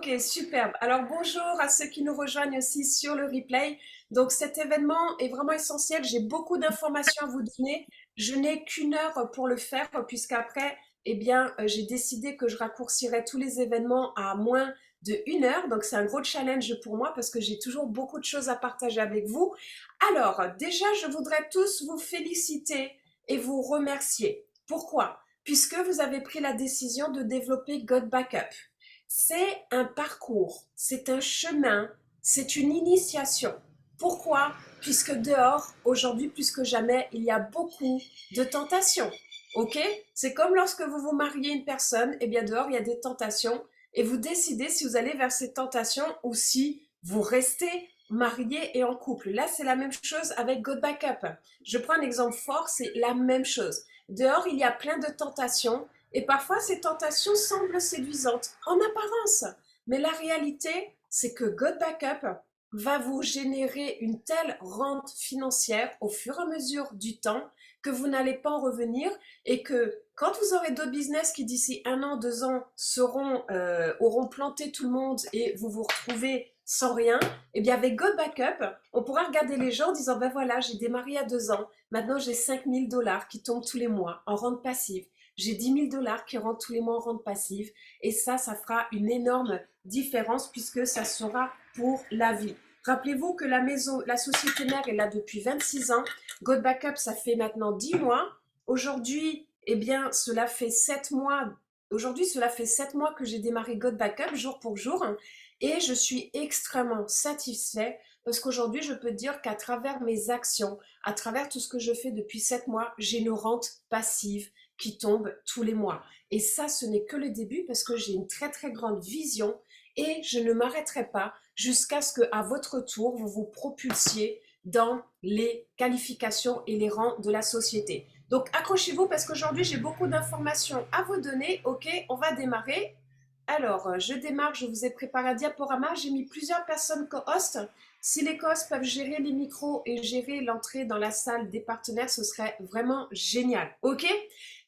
Ok, superbe. Alors bonjour à ceux qui nous rejoignent aussi sur le replay. Donc cet événement est vraiment essentiel. J'ai beaucoup d'informations à vous donner. Je n'ai qu'une heure pour le faire puisqu'après, j'ai décidé que je raccourcirais tous les événements à moins de une heure. Donc c'est un gros challenge pour moi parce que j'ai toujours beaucoup de choses à partager avec vous. Alors déjà, je voudrais tous vous féliciter et vous remercier. Pourquoi? Puisque vous avez pris la décision de développer God Backup. C'est un parcours, c'est un chemin, c'est une initiation. Pourquoi? Puisque dehors, aujourd'hui plus que jamais, il y a beaucoup de tentations. Ok? C'est comme lorsque vous vous mariez une personne, et bien dehors, il y a des tentations et vous décidez si vous allez vers ces tentations ou si vous restez marié et en couple. Là, c'est la même chose avec God Backup. Je prends un exemple fort, c'est la même chose. Dehors, il y a plein de tentations et parfois, ces tentations semblent séduisantes en apparence. Mais la réalité, c'est que God Backup va vous générer une telle rente financière au fur et à mesure du temps que vous n'allez pas en revenir et que quand vous aurez d'autres business qui d'ici un an, 2 ans auront planté tout le monde et vous vous retrouvez sans rien, et bien avec God Backup, on pourra regarder les gens en disant ben voilà, j'ai démarré il y a 2 ans, maintenant j'ai 5 000 $ qui tombent tous les mois en rente passive. J'ai 10 000 $ qui rentrent tous les mois en rente passive et ça fera une énorme différence puisque ça sera pour la vie. Rappelez-vous que la maison, la société mère est là depuis 26 ans. God Backup, ça fait maintenant 10 mois. Aujourd'hui, cela fait 7 mois. Aujourd'hui, cela fait 7 mois que j'ai démarré God Backup jour pour jour et je suis extrêmement satisfait parce qu'aujourd'hui, je peux dire qu'à travers mes actions, à travers tout ce que je fais depuis 7 mois, j'ai une rente passive qui tombent tous les mois. Et ça, ce n'est que le début parce que j'ai une très très grande vision et je ne m'arrêterai pas jusqu'à ce qu'à votre tour, vous vous propulsiez dans les qualifications et les rangs de la société. Donc accrochez-vous parce qu'aujourd'hui, j'ai beaucoup d'informations à vous donner. Ok, on va démarrer. Alors, je démarre, je vous ai préparé un diaporama. J'ai mis plusieurs personnes co-host. Si les co-hosts peuvent gérer les micros et gérer l'entrée dans la salle des partenaires, ce serait vraiment génial. Ok?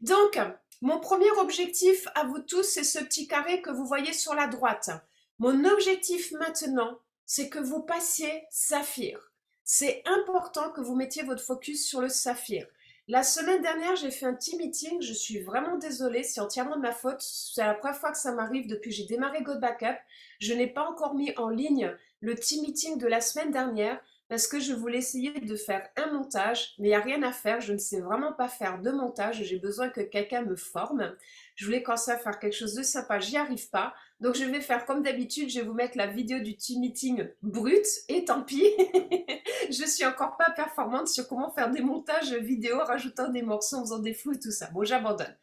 Donc, mon premier objectif à vous tous, c'est ce petit carré que vous voyez sur la droite. Mon objectif maintenant, c'est que vous passiez saphir. C'est important que vous mettiez votre focus sur le saphir. La semaine dernière, j'ai fait un team meeting. Je suis vraiment désolée, c'est entièrement de ma faute. C'est la première fois que ça m'arrive depuis que j'ai démarré God Backup. Je n'ai pas encore mis en ligne le team meeting de la semaine dernière parce que je voulais essayer de faire un montage, mais il n'y a rien à faire. Je ne sais vraiment pas faire de montage. J'ai besoin que quelqu'un me forme. Je voulais commencer à faire quelque chose de sympa. J'y arrive pas. Donc, je vais faire comme d'habitude. Je vais vous mettre la vidéo du team meeting brute. Et tant pis. Je suis encore pas performante sur comment faire des montages vidéo, rajoutant des morceaux, en faisant des flous et tout ça. Bon, j'abandonne.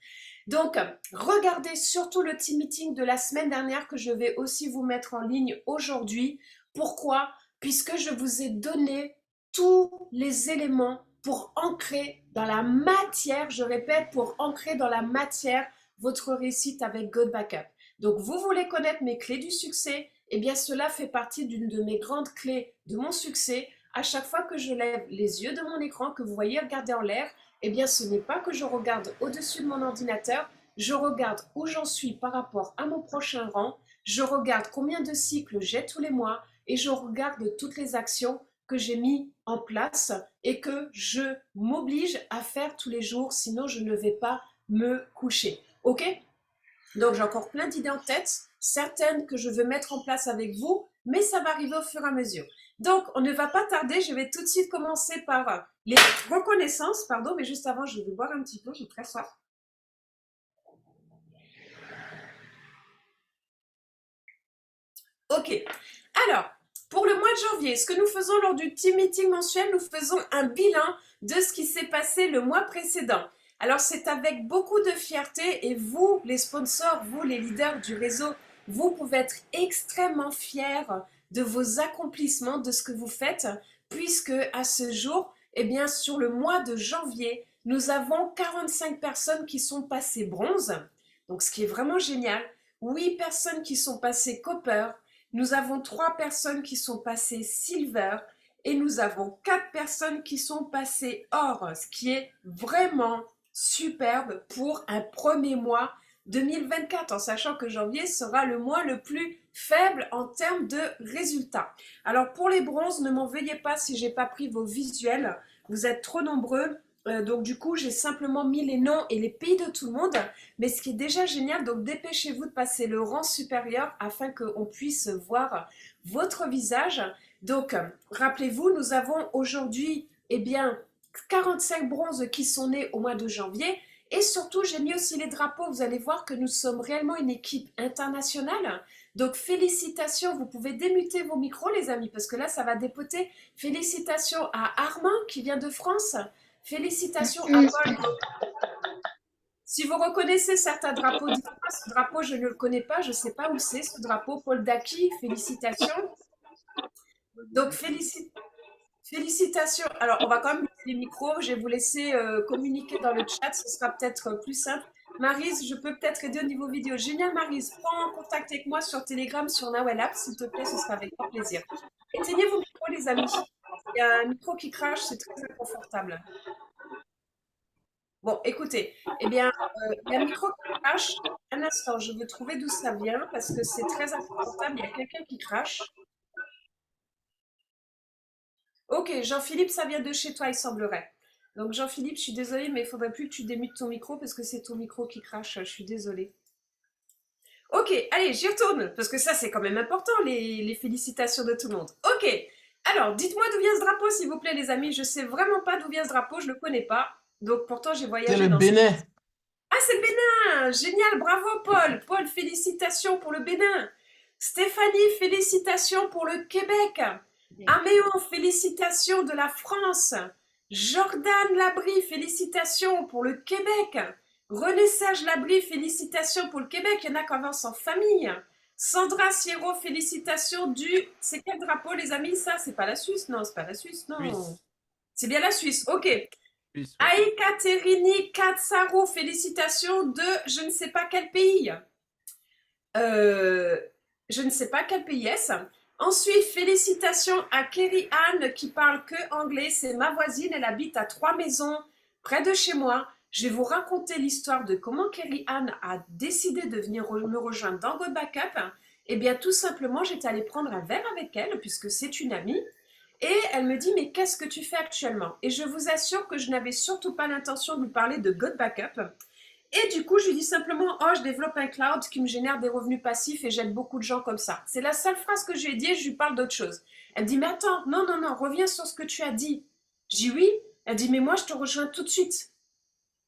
Donc, regardez surtout le team meeting de la semaine dernière que je vais aussi vous mettre en ligne aujourd'hui. Pourquoi? Puisque je vous ai donné tous les éléments pour ancrer dans la matière, je répète, pour ancrer dans la matière votre réussite avec God Backup. Donc, vous voulez connaître mes clés du succès? Eh bien, cela fait partie d'une de mes grandes clés de mon succès. À chaque fois que je lève les yeux de mon écran, que vous voyez regarder en l'air, eh bien, ce n'est pas que je regarde au-dessus de mon ordinateur, je regarde où j'en suis par rapport à mon prochain rang, je regarde combien de cycles j'ai tous les mois et je regarde toutes les actions que j'ai mis en place et que je m'oblige à faire tous les jours, sinon je ne vais pas me coucher. Ok? Donc j'ai encore plein d'idées en tête, certaines que je veux mettre en place avec vous, mais ça va arriver au fur et à mesure. Donc on ne va pas tarder, je vais tout de suite commencer par les reconnaissances, pardon, mais juste avant je vais boire un petit peu, j'ai très soif. Ok, alors pour le mois de janvier, ce que nous faisons lors du team meeting mensuel, nous faisons un bilan de ce qui s'est passé le mois précédent. Alors c'est avec beaucoup de fierté et vous, les sponsors, vous, les leaders du réseau, vous pouvez être extrêmement fiers de vos accomplissements, de ce que vous faites, puisque à ce jour, eh bien sur le mois de janvier, nous avons 45 personnes qui sont passées bronze, donc ce qui est vraiment génial, 8 personnes qui sont passées copper, nous avons 3 personnes qui sont passées silver et nous avons 4 personnes qui sont passées or, ce qui est vraiment superbe pour un premier mois 2024, en sachant que janvier sera le mois le plus faible en termes de résultats. Alors pour les bronzes, ne m'en veuillez pas si j'ai pas pris vos visuels. Vous êtes trop nombreux. Donc du coup, j'ai simplement mis les noms et les pays de tout le monde. Mais ce qui est déjà génial, donc dépêchez-vous de passer le rang supérieur afin qu'on puisse voir votre visage. Donc, rappelez-vous, nous avons aujourd'hui, eh bien, 45 bronzes qui sont nés au mois de janvier. Et surtout, j'ai mis aussi les drapeaux. Vous allez voir que nous sommes réellement une équipe internationale. Donc, félicitations. Vous pouvez démuter vos micros, les amis, parce que là, ça va dépoter. Félicitations à Armand, qui vient de France. Félicitations à Paul. Donc, si vous reconnaissez certains drapeaux, dites-moi, ce drapeau, je ne le connais pas, je ne sais pas où c'est, ce drapeau. Paul Daki, félicitations. Donc, félicitations. Alors, on va quand même mettre les micros. Je vais vous laisser communiquer dans le chat. Ce sera peut-être plus simple. Maryse, je peux peut-être aider au niveau vidéo. Génial, Maryse. Prends contact avec moi sur Telegram, sur Nawel App, s'il te plaît. Ce sera avec grand plaisir. Éteignez vos micros, les amis. Il y a un micro qui crache, c'est très inconfortable. Bon, écoutez. Eh bien, il y a un micro qui crache. Un instant, je veux trouver d'où ça vient parce que c'est très inconfortable. Il y a quelqu'un qui crache. Ok, Jean-Philippe, ça vient de chez toi, il semblerait. Donc Jean-Philippe, je suis désolée, mais il faudrait plus que tu démutes ton micro parce que c'est ton micro qui crache. Je suis désolée. Ok, allez, j'y retourne parce que ça, c'est quand même important, les félicitations de tout le monde. Ok, alors dites-moi d'où vient ce drapeau, s'il vous plaît, les amis. Je sais vraiment pas d'où vient ce drapeau, je le connais pas. Donc pourtant, j'ai C'est voyagé le dans... Bénin. Ah, c'est le Bénin! Génial, bravo Paul! Paul, félicitations pour le Bénin. Stéphanie, félicitations pour le Québec. Améon, félicitations de la France. Jordan Labrie, félicitations pour le Québec. René Sage Labrie, félicitations pour le Québec. Il y en a qui avancent en famille. Sandra Sierro, félicitations du... C'est quel drapeau, les amis? Ça, c'est pas la Suisse? Non, c'est pas la Suisse, non. Suisse. C'est bien la Suisse, ok. Suisse, ouais. Aïkaterini Katsaro, félicitations de je ne sais pas quel pays. Euh, je ne sais pas quel pays est-ce. Ensuite, félicitations à Kerry Anne qui parle que anglais. C'est ma voisine, elle habite à 3 maisons près de chez moi. Je vais vous raconter l'histoire de comment Kerry Anne a décidé de venir me rejoindre dans Go Backup. Eh bien, tout simplement, j'étais allée prendre un verre avec elle puisque c'est une amie. Et elle me dit, mais qu'est-ce que tu fais actuellement? Et je vous assure que je n'avais surtout pas l'intention de lui parler de God Backup. Et du coup, je lui dis simplement, oh, je développe un cloud qui me génère des revenus passifs et j'aide beaucoup de gens comme ça. C'est la seule phrase que je lui ai dit et je lui parle d'autre chose. Elle me dit, mais attends, non, non, non, reviens sur ce que tu as dit. Je dis oui. Elle dit, mais moi, je te rejoins tout de suite.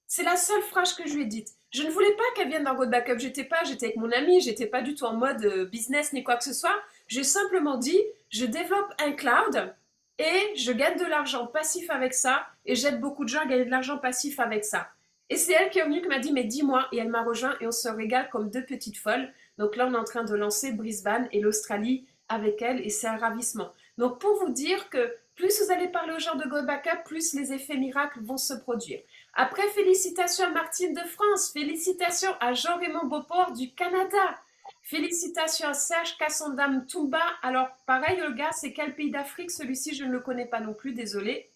C'est la seule phrase que je lui ai dite. Je ne voulais pas qu'elle vienne dans God Backup. J'étais avec mon ami, j'étais pas du tout en mode business ni quoi que ce soit. J'ai simplement dit, je développe un cloud et je gagne de l'argent passif avec ça et j'aide beaucoup de gens à gagner de l'argent passif avec ça. Et c'est elle qui est venue qui m'a dit, mais dis-moi, et elle m'a rejoint et on se régale comme deux petites folles. Donc là, on est en train de lancer Brisbane et l'Australie avec elle et c'est un ravissement. Donc pour vous dire que plus vous allez parler aux gens de God Backup, plus les effets miracles vont se produire. Après, félicitations à Martine de France, félicitations à Jean-Raymond Beauport du Canada, félicitations à Serge Kassandam Toumba. Alors, pareil, le gars, c'est quel pays d'Afrique? Celui-ci, je ne le connais pas non plus, désolé.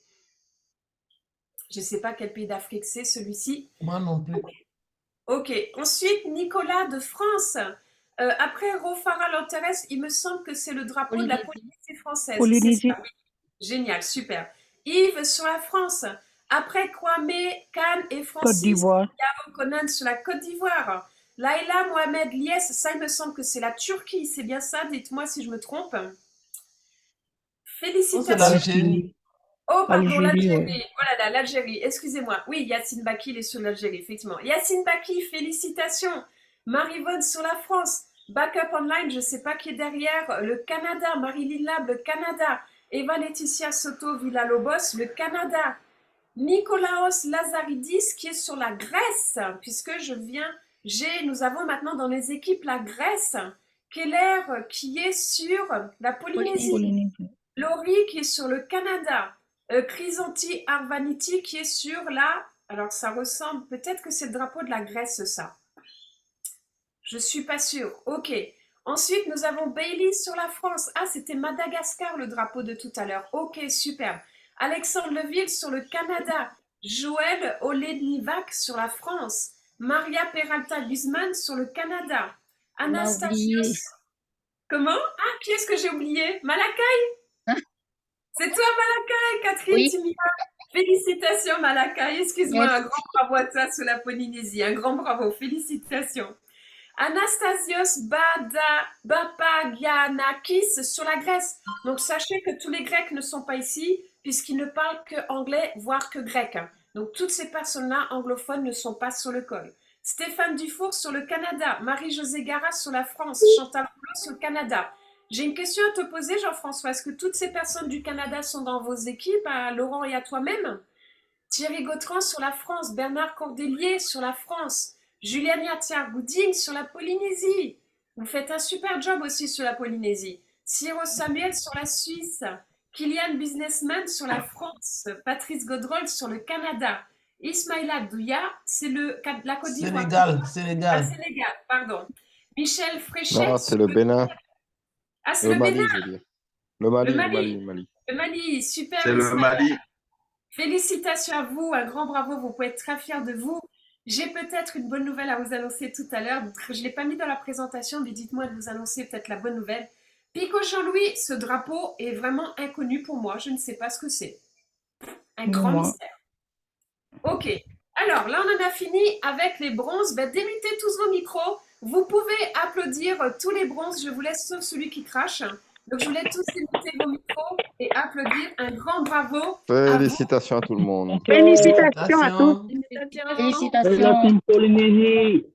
Je ne sais pas quel pays d'Afrique c'est, celui-ci. Moi non plus. Ok, ensuite, Nicolas de France. Après Rofara Lanterès, il me semble que c'est le drapeau de la Polynésie française. C'est ça, Polynésie. oui. Génial, super. Yves sur la France. Après Kwame, Khan et Côte Francis, d'Ivoire. Yaro Conan sur la Côte d'Ivoire. Laila Mohamed Lies, ça il me semble que c'est la Turquie, c'est bien ça? Dites-moi si je me trompe. Oh, c'est Félicitations. l'Algérie. Oh, pardon, Algérie, ouais. l'Algérie. Oh là là, l'Algérie. Excusez-moi. Oui, Yacine Baki, il est sur l'Algérie, effectivement. Yacine Baki, félicitations. Marivonne sur la France. Backup Online, je ne sais pas qui est derrière. Le Canada. Marie-Lynn Lab, le Canada. Eva Laetitia Soto Villalobos, le Canada. Nicolaos Lazaridis, qui est sur la Grèce, puisque nous avons maintenant dans les équipes la Grèce. Keller, qui est sur la Polynésie. Polynésie. Laurie qui est sur le Canada. Chrysanti Arvaniti qui est sur la... Alors ça ressemble... Peut-être que c'est le drapeau de la Grèce ça. Je suis pas sûre. Ok. Ensuite nous avons Bailey sur la France. Ah c'était Madagascar le drapeau de tout à l'heure. Ok super. Alexandre Leville sur le Canada. Joël Olenivac sur la France. Maria Peralta Guzman sur le Canada. On a oublié. Anastasios... Comment? Ah, qui est-ce que j'ai oublié? Malakai? C'est toi, Malakai, Catherine Oui, Timia. Félicitations, Malakai. Excuse-moi, un merci. grand bravo à toi sur la Polynésie. Un grand bravo. Félicitations. Anastasios Bapagianakis sur la Grèce. Donc sachez que tous les Grecs ne sont pas ici puisqu'ils ne parlent que anglais, voire que grec. Donc toutes ces personnes-là anglophones ne sont pas sur le col. Stéphane Dufour sur le Canada, Marie-Josée Garas sur la France, Chantal Rouleau sur le Canada. J'ai une question à te poser, Jean-François. Est-ce que toutes ces personnes du Canada sont dans vos équipes, à Laurent et à toi-même? Thierry Gautran sur la France, Bernard Cordelier sur la France, Juliane Yatsiar-Gouding sur la Polynésie. Vous faites un super job aussi sur la Polynésie. Cyril Samuel sur la Suisse, Kylian Businessman sur la France, Patrice Godrol sur le Canada, Ismaïla Douya, c'est la Côte d'Ivoire. Sénégal, Ah, Sénégal. Sénégal, pardon. Michel Fréchet Non, sur c'est le Bénin. Ah, c'est Le le Bénin, Mali, je veux dire. Le le Mali, le Mali. Mali, le Mali. Le Mali, super C'est le Ismaël. Mali. Félicitations à vous, un grand bravo, vous pouvez être très fiers de vous. J'ai peut-être une bonne nouvelle à vous annoncer tout à l'heure. Je ne l'ai pas mis dans la présentation, mais dites-moi de vous annoncer peut-être la bonne nouvelle. Pico Jean-Louis, ce drapeau est vraiment inconnu pour moi, je ne sais pas ce que c'est. Un grand mystère. Ok, alors là on en a fini avec les bronzes. Ben, démutez tous vos micros. Vous pouvez applaudir tous les bronzes, je vous laisse sauf celui qui crache. Donc je vous laisse tous démuter vos micros et applaudir un grand bravo à vous. Félicitations à tout le monde. Félicitations à tous. Félicitations. Polynésie.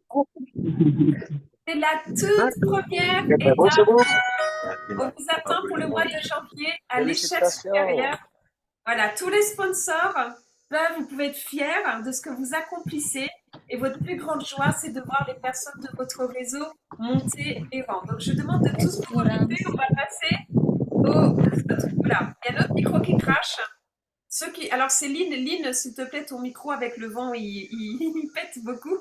C'est la toute première étape. On vous attend pour le mois de janvier à l'échelle supérieure. Voilà, tous les sponsors, vous pouvez être fiers de ce que vous accomplissez. Et votre plus grande joie, c'est de voir les personnes de votre réseau monter les rangs. Donc, je demande de tous profiter. On va passer au... Voilà, il y a notre micro qui crache. Alors, c'est Lynn. Lynn, s'il te plaît, ton micro avec le vent, il pète beaucoup.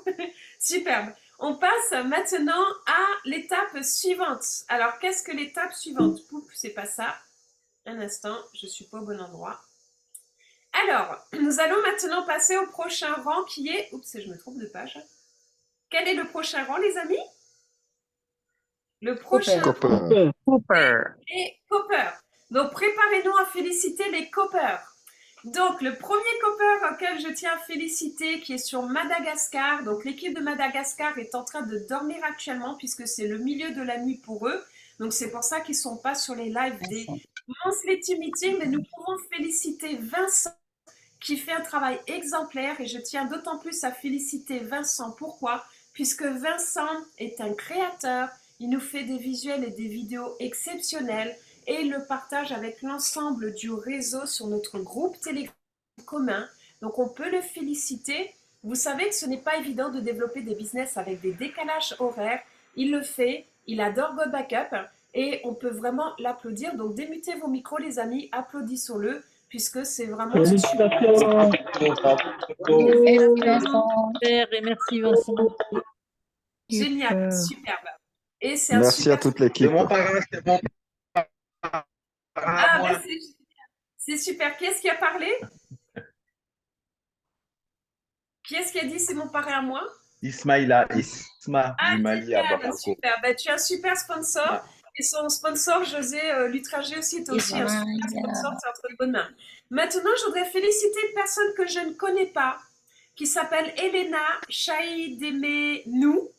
Superbe. On passe maintenant à l'étape suivante. Alors, qu'est-ce que l'étape suivante? Poup, c'est pas ça. Un instant, je suis pas au bon endroit. Alors, nous allons maintenant passer au prochain rang qui est... Oups, je me trompe de page. Quel est le prochain rang, les amis? Le prochain rang est les Copper. Donc, préparez-nous à féliciter les Copper. Donc, le premier Copper auquel je tiens à féliciter, qui est sur Madagascar. Donc, l'équipe de Madagascar est en train de dormir actuellement puisque c'est le milieu de la nuit pour eux. Donc, c'est pour ça qu'ils ne sont pas sur les lives des Monthly Meetings. Mais nous pouvons féliciter Vincent qui fait un travail exemplaire et je tiens d'autant plus à féliciter Vincent. Pourquoi? Puisque Vincent est un créateur, il nous fait des visuels et des vidéos exceptionnels et il le partage avec l'ensemble du réseau sur notre groupe Telegram commun. Donc on peut le féliciter. Vous savez que ce n'est pas évident de développer des business avec des décalages horaires. Il le fait, il adore Go Backup et on peut vraiment l'applaudir. Donc démutez vos micros les amis, applaudissons-le. Puisque c'est vraiment super. Merci Vincent. Et merci Vincent. Génial, superbe. Et c'est Merci à toute l'équipe. C'est mon parrain, c'est mon parrain. Ah, ben c'est super. Qui est-ce qui a parlé? Qui est-ce qui a dit c'est mon parrain à moi? Ismaïla, Isma Ah, du Mali à génial, Bamako. super. Ben, tu es un super sponsor. Et son sponsor, José Lutrager aussi, est aussi un super sponsor. C'est entre les bonnes mains. Maintenant, je voudrais féliciter une personne que je ne connais pas, qui s'appelle Elena Chaïdemé-Nou.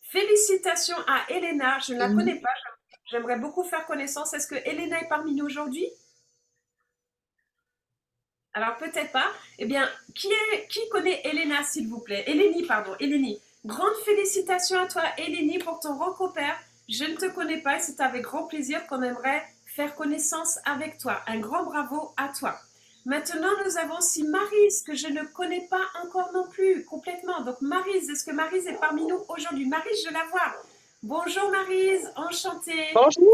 Félicitations à Elena. Je ne la connais pas. J'aimerais beaucoup faire connaissance. Est-ce que Elena est parmi nous aujourd'hui? Alors, peut-être pas. Eh bien, qui connaît Elena, s'il vous plaît? Eleni, pardon. Eleni. Grande félicitations à toi, Eleni, pour ton recompère. Je ne te connais pas et c'est avec grand plaisir qu'on aimerait faire connaissance avec toi. Un grand bravo à toi. Maintenant, nous avons aussi Maryse, que je ne connais pas encore non plus, complètement. Donc, Maryse, est-ce que Maryse est parmi nous aujourd'hui? Maryse, je la vois. Bonjour Maryse, enchantée. Bonjour.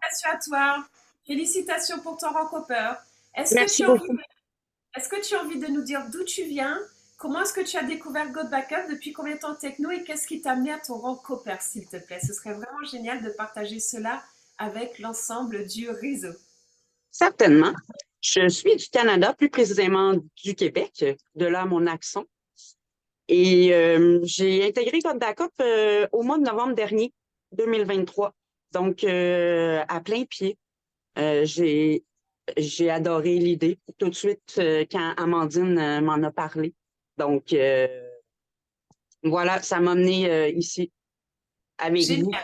Félicitations à toi. Félicitations pour ton recompeur. Est-ce que tu as envie de nous dire d'où tu viens? Comment est-ce que tu as découvert Go Backup? Depuis combien de temps techno? Et qu'est-ce qui t'a amené à ton rang Copper, s'il te plaît? Ce serait vraiment génial de partager cela avec l'ensemble du réseau. Certainement. Je suis du Canada, plus précisément du Québec, de là mon accent. Et j'ai intégré Go Backup au mois de novembre dernier, 2023. Donc, à plein pied, j'ai adoré l'idée tout de suite quand Amandine m'en a parlé. Donc, voilà, ça m'a amené ici avec vous. Génial.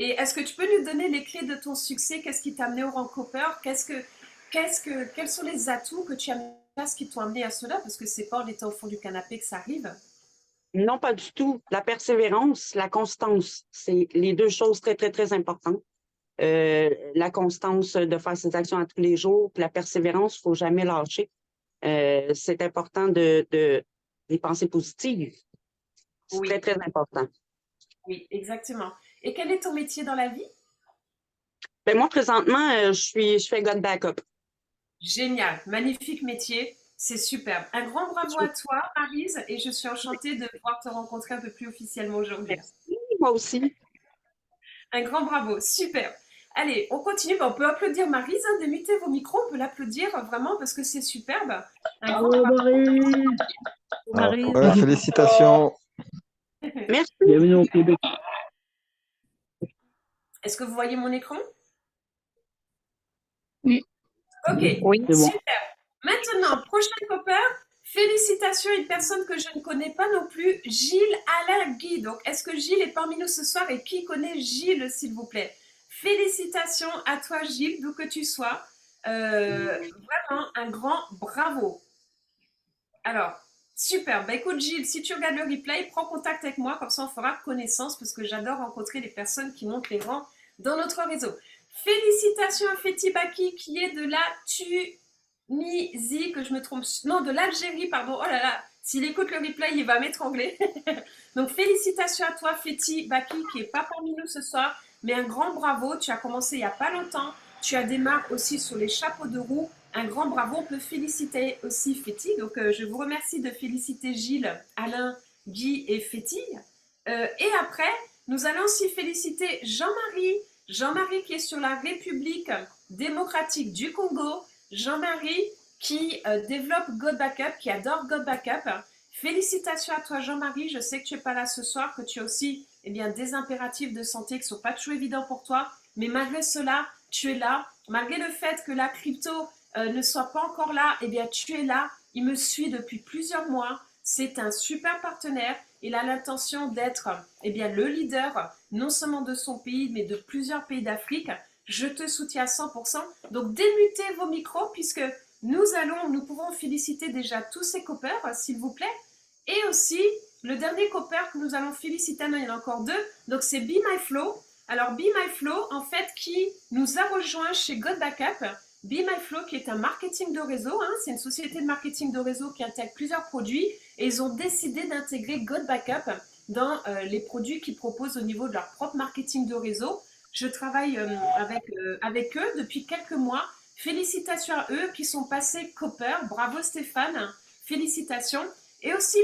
Et est-ce que tu peux nous donner les clés de ton succès? Qu'est-ce qui t'a amené au rang Copper? Quels sont les atouts que tu as mis en place qui t'ont amené à cela? Parce que c'est pas en étant au fond du canapé que ça arrive. Non, pas du tout. La persévérance, la constance, c'est les deux choses très, très, très importantes. La constance de faire ses actions à tous les jours, puis la persévérance, il ne faut jamais lâcher. C'est important des pensées positives. C'est Oui. très, très important. Oui, exactement. Et quel est ton métier dans la vie? Ben, moi, présentement, je fais God Backup. Génial, magnifique métier, c'est superbe. Un grand bravo à toi, Arise, et je suis enchantée de pouvoir te rencontrer un peu plus officiellement aujourd'hui. Merci, moi aussi. Un grand bravo, super. Allez, on continue. On peut applaudir Maryse, hein, démutez vos micros, on peut l'applaudir vraiment parce que c'est superbe. Un grand Bravo, bravo. Marie. Marie. Ouais, félicitations. Merci. Bienvenue au Québec. Est-ce que vous voyez mon écran? Oui. Ok, Oui. C'est bon. super. Maintenant, prochain copper. Félicitations à une personne que je ne connais pas non plus, Gilles Alagui. Donc, est-ce que Gilles est parmi nous ce soir et qui connaît Gilles, s'il vous plaît? Félicitations à toi, Gilles, d'où que tu sois. Vraiment un grand bravo. Alors, super. Bah, écoute, Gilles, si tu regardes le replay, prends contact avec moi, comme ça on fera connaissance parce que j'adore rencontrer les personnes qui montent les rangs dans notre réseau. Félicitations à Fethi Baki qui est de la Tunisie, que je me trompe. Non, de l'Algérie, pardon. Oh là là, s'il écoute le replay, il va m'étrangler. Donc, félicitations à toi, Fethi Baki, qui n'est pas parmi nous ce soir, mais un grand bravo. Tu as commencé il n'y a pas longtemps. Tu as démarré aussi sur les chapeaux de roue. Un grand bravo. On peut féliciter aussi Fethi. Donc, je vous remercie de féliciter Gilles, Alain, Guy et Fethi. Et après, nous allons aussi féliciter Jean-Marie. Jean-Marie qui est sur la République démocratique du Congo. Jean-Marie qui développe God Backup, qui adore God Backup. Félicitations à toi, Jean-Marie. Je sais que tu n'es pas là ce soir, que tu as aussi des impératifs de santé qui ne sont pas toujours évidents pour toi. Mais malgré cela, tu es là. Malgré le fait que la crypto ne soit pas encore là, tu es là. Il me suit depuis plusieurs mois. C'est un super partenaire. Il a l'intention d'être le leader, non seulement de son pays, mais de plusieurs pays d'Afrique. Je te soutiens à 100%. Donc, démutez vos micros puisque nous pouvons féliciter déjà tous ces coppers, s'il vous plaît. Et aussi, le dernier copper que nous allons féliciter, il y en a encore deux. Donc, c'est Be My Flow. Alors, Be My Flow, en fait, qui nous a rejoint chez God Backup. Be My Flow, qui est un marketing de réseau. C'est une société de marketing de réseau qui intègre plusieurs produits. Et ils ont décidé d'intégrer God Backup dans les produits qu'ils proposent au niveau de leur propre marketing de réseau. Je travaille avec eux depuis quelques mois. Félicitations à eux qui sont passés Copper. Bravo Stéphane. Félicitations. Et aussi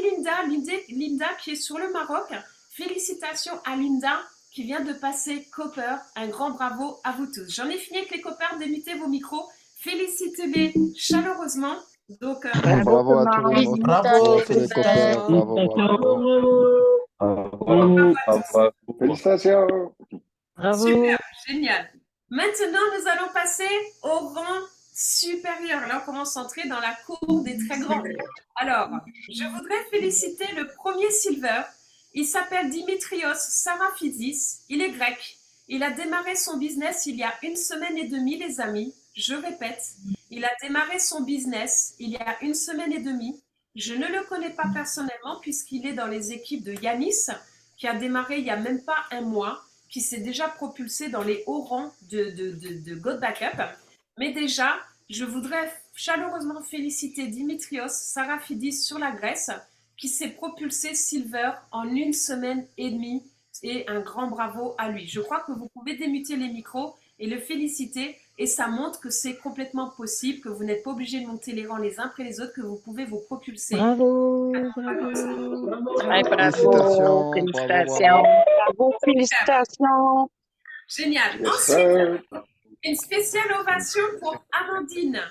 Linda qui est sur le Maroc. Félicitations à Linda qui vient de passer Copper. Un grand bravo à vous tous. J'en ai fini avec les coppers. Démutez vos micros. Félicitez-les chaleureusement. Donc, Bravo à tout le monde. Bravo, Tous les copains. Bravo, bravo. Félicitations. Bravo. super, génial. Maintenant, nous allons passer au rang supérieur. Là, on commence à entrer dans la cour des très grands. Alors, je voudrais féliciter le premier Silver. Il s'appelle Dimitrios Sarafidis. Il est grec. Il a démarré son business il y a 1 semaine et demie, les amis. Je répète, il a démarré son business il y a 1 semaine et demie. Je ne le connais pas personnellement puisqu'il est dans les équipes de Yanis, qui a démarré il n'y a même pas 1 mois, qui s'est déjà propulsé dans les hauts rangs de God Backup. Mais déjà, je voudrais chaleureusement féliciter Dimitrios Sarafidis sur la Grèce, qui s'est propulsé Silver en 1 semaine et demie. Et un grand bravo à lui. Je crois que vous pouvez démuter les micros et le féliciter. Et ça montre que c'est complètement possible, que vous n'êtes pas obligé de monter les rangs les uns après les autres, que vous pouvez vous propulser. Bravo. Félicitations. Félicitations. Bravo, félicitations. Génial. Yes, Ensuite, sir. une spéciale ovation pour Amandine.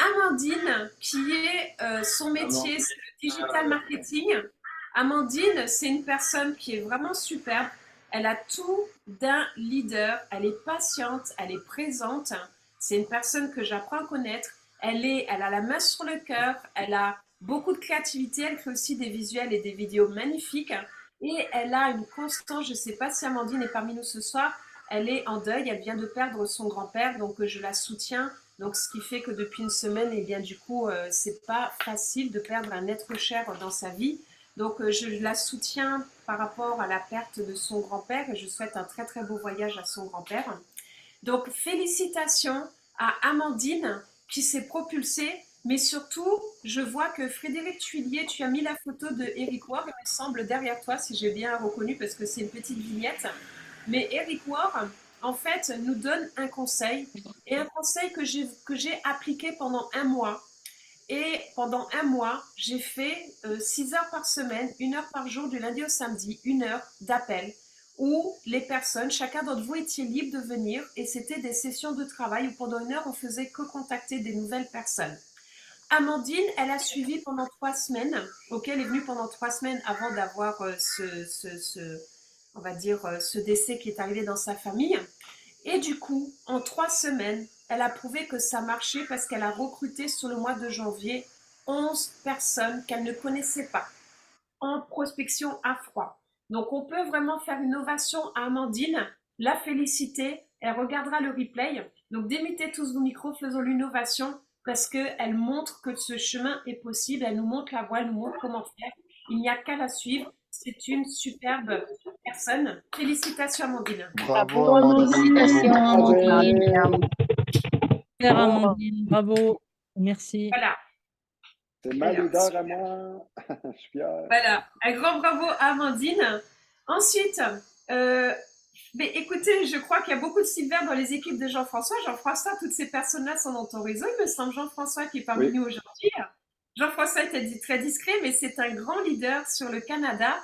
Amandine, qui est son métier, c'est le digital marketing. Amandine, c'est une personne qui est vraiment superbe. Elle a tout d'un leader. Elle est patiente, elle est présente. C'est une personne que j'apprends à connaître. Elle a la main sur le cœur. Elle a beaucoup de créativité. Elle fait aussi des visuels et des vidéos magnifiques. Et elle a une constance. Je ne sais pas si Amandine est parmi nous ce soir. Elle est en deuil. Elle vient de perdre son grand-père. Donc, je la soutiens. Donc, ce qui fait que depuis une semaine, eh bien, du coup, c'est pas facile de perdre un être cher dans sa vie. Donc, je la soutiens par rapport à la perte de son grand-père et je souhaite un très, très beau voyage à son grand-père. Donc, félicitations à Amandine qui s'est propulsée. Mais surtout, je vois que Frédéric Tuillier, tu as mis la photo de Eric Ward, il me semble, derrière toi, si j'ai bien reconnu, parce que c'est une petite vignette. Mais Eric Ward, en fait, nous donne un conseil, et un conseil que j'ai appliqué pendant un mois. Et pendant un mois, j'ai fait 6 heures par semaine, 1 heure par jour, du lundi au samedi, 1 heure d'appel, où les personnes, chacun d'entre vous étiez libre de venir, et c'était des sessions de travail où pendant 1 heure, on faisait que contacter des nouvelles personnes. Amandine, elle a suivi pendant 3 semaines, ok, elle est venue pendant 3 semaines avant d'avoir on va dire, ce décès qui est arrivé dans sa famille. Et du coup, en 3 semaines, elle a prouvé que ça marchait parce qu'elle a recruté sur le mois de janvier 11 personnes qu'elle ne connaissait pas en prospection à froid. Donc, on peut vraiment faire une ovation à Amandine, la féliciter. Elle regardera le replay. Donc, démettez tous vos micros, faisons l'innovation parce qu'elle montre que ce chemin est possible. Elle nous montre la voie, elle nous montre comment faire. Il n'y a qu'à la suivre. C'est une superbe personne. Félicitations, Amandine. Bravo, Amandine. Félicitations, Amandine. Super, Amandine, bravo. Merci. Voilà. C'est ma leader à moi. Je suis fier. Voilà, un grand bravo à Amandine. Ensuite, mais écoutez, je crois qu'il y a beaucoup de Silver dans les équipes de Jean-François. Jean-François, toutes ces personnes-là sont dans ton réseau. Il me semble Jean-François qui est parmi nous aujourd'hui. Jean-François était très discret, mais c'est un grand leader sur le Canada.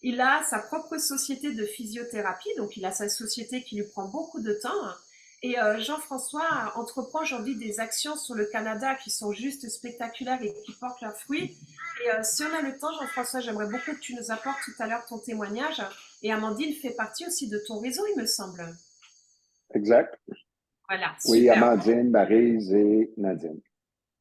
Il a sa propre société de physiothérapie, donc il a sa société qui lui prend beaucoup de temps. Et Jean-François entreprend aujourd'hui des actions sur le Canada qui sont juste spectaculaires et qui portent leurs fruits. Et si on a le temps, Jean-François, j'aimerais beaucoup que tu nous apportes tout à l'heure ton témoignage. Et Amandine fait partie aussi de ton réseau, il me semble. Exact. Voilà, super. Oui, Amandine, Maryse et Nadine.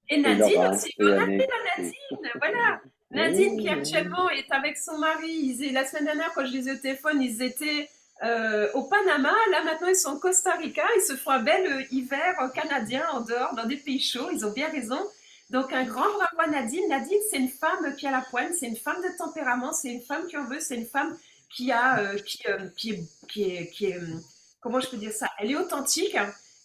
Et Nadine Laurent, aussi, et on a Annick. fait la Nadine, voilà. Nadine qui actuellement est avec son mari. La semaine dernière, quand je les ai au téléphone, ils étaient au Panama. Là, maintenant, ils sont au Costa Rica. Ils se font un bel hiver canadien en dehors, dans des pays chauds. Ils ont bien raison. Donc, un grand bravo à Nadine. Nadine, c'est une femme qui a la pointe. C'est une femme de tempérament. C'est une femme qui en veut. C'est une femme qui est comment je peux dire ça? Elle est authentique.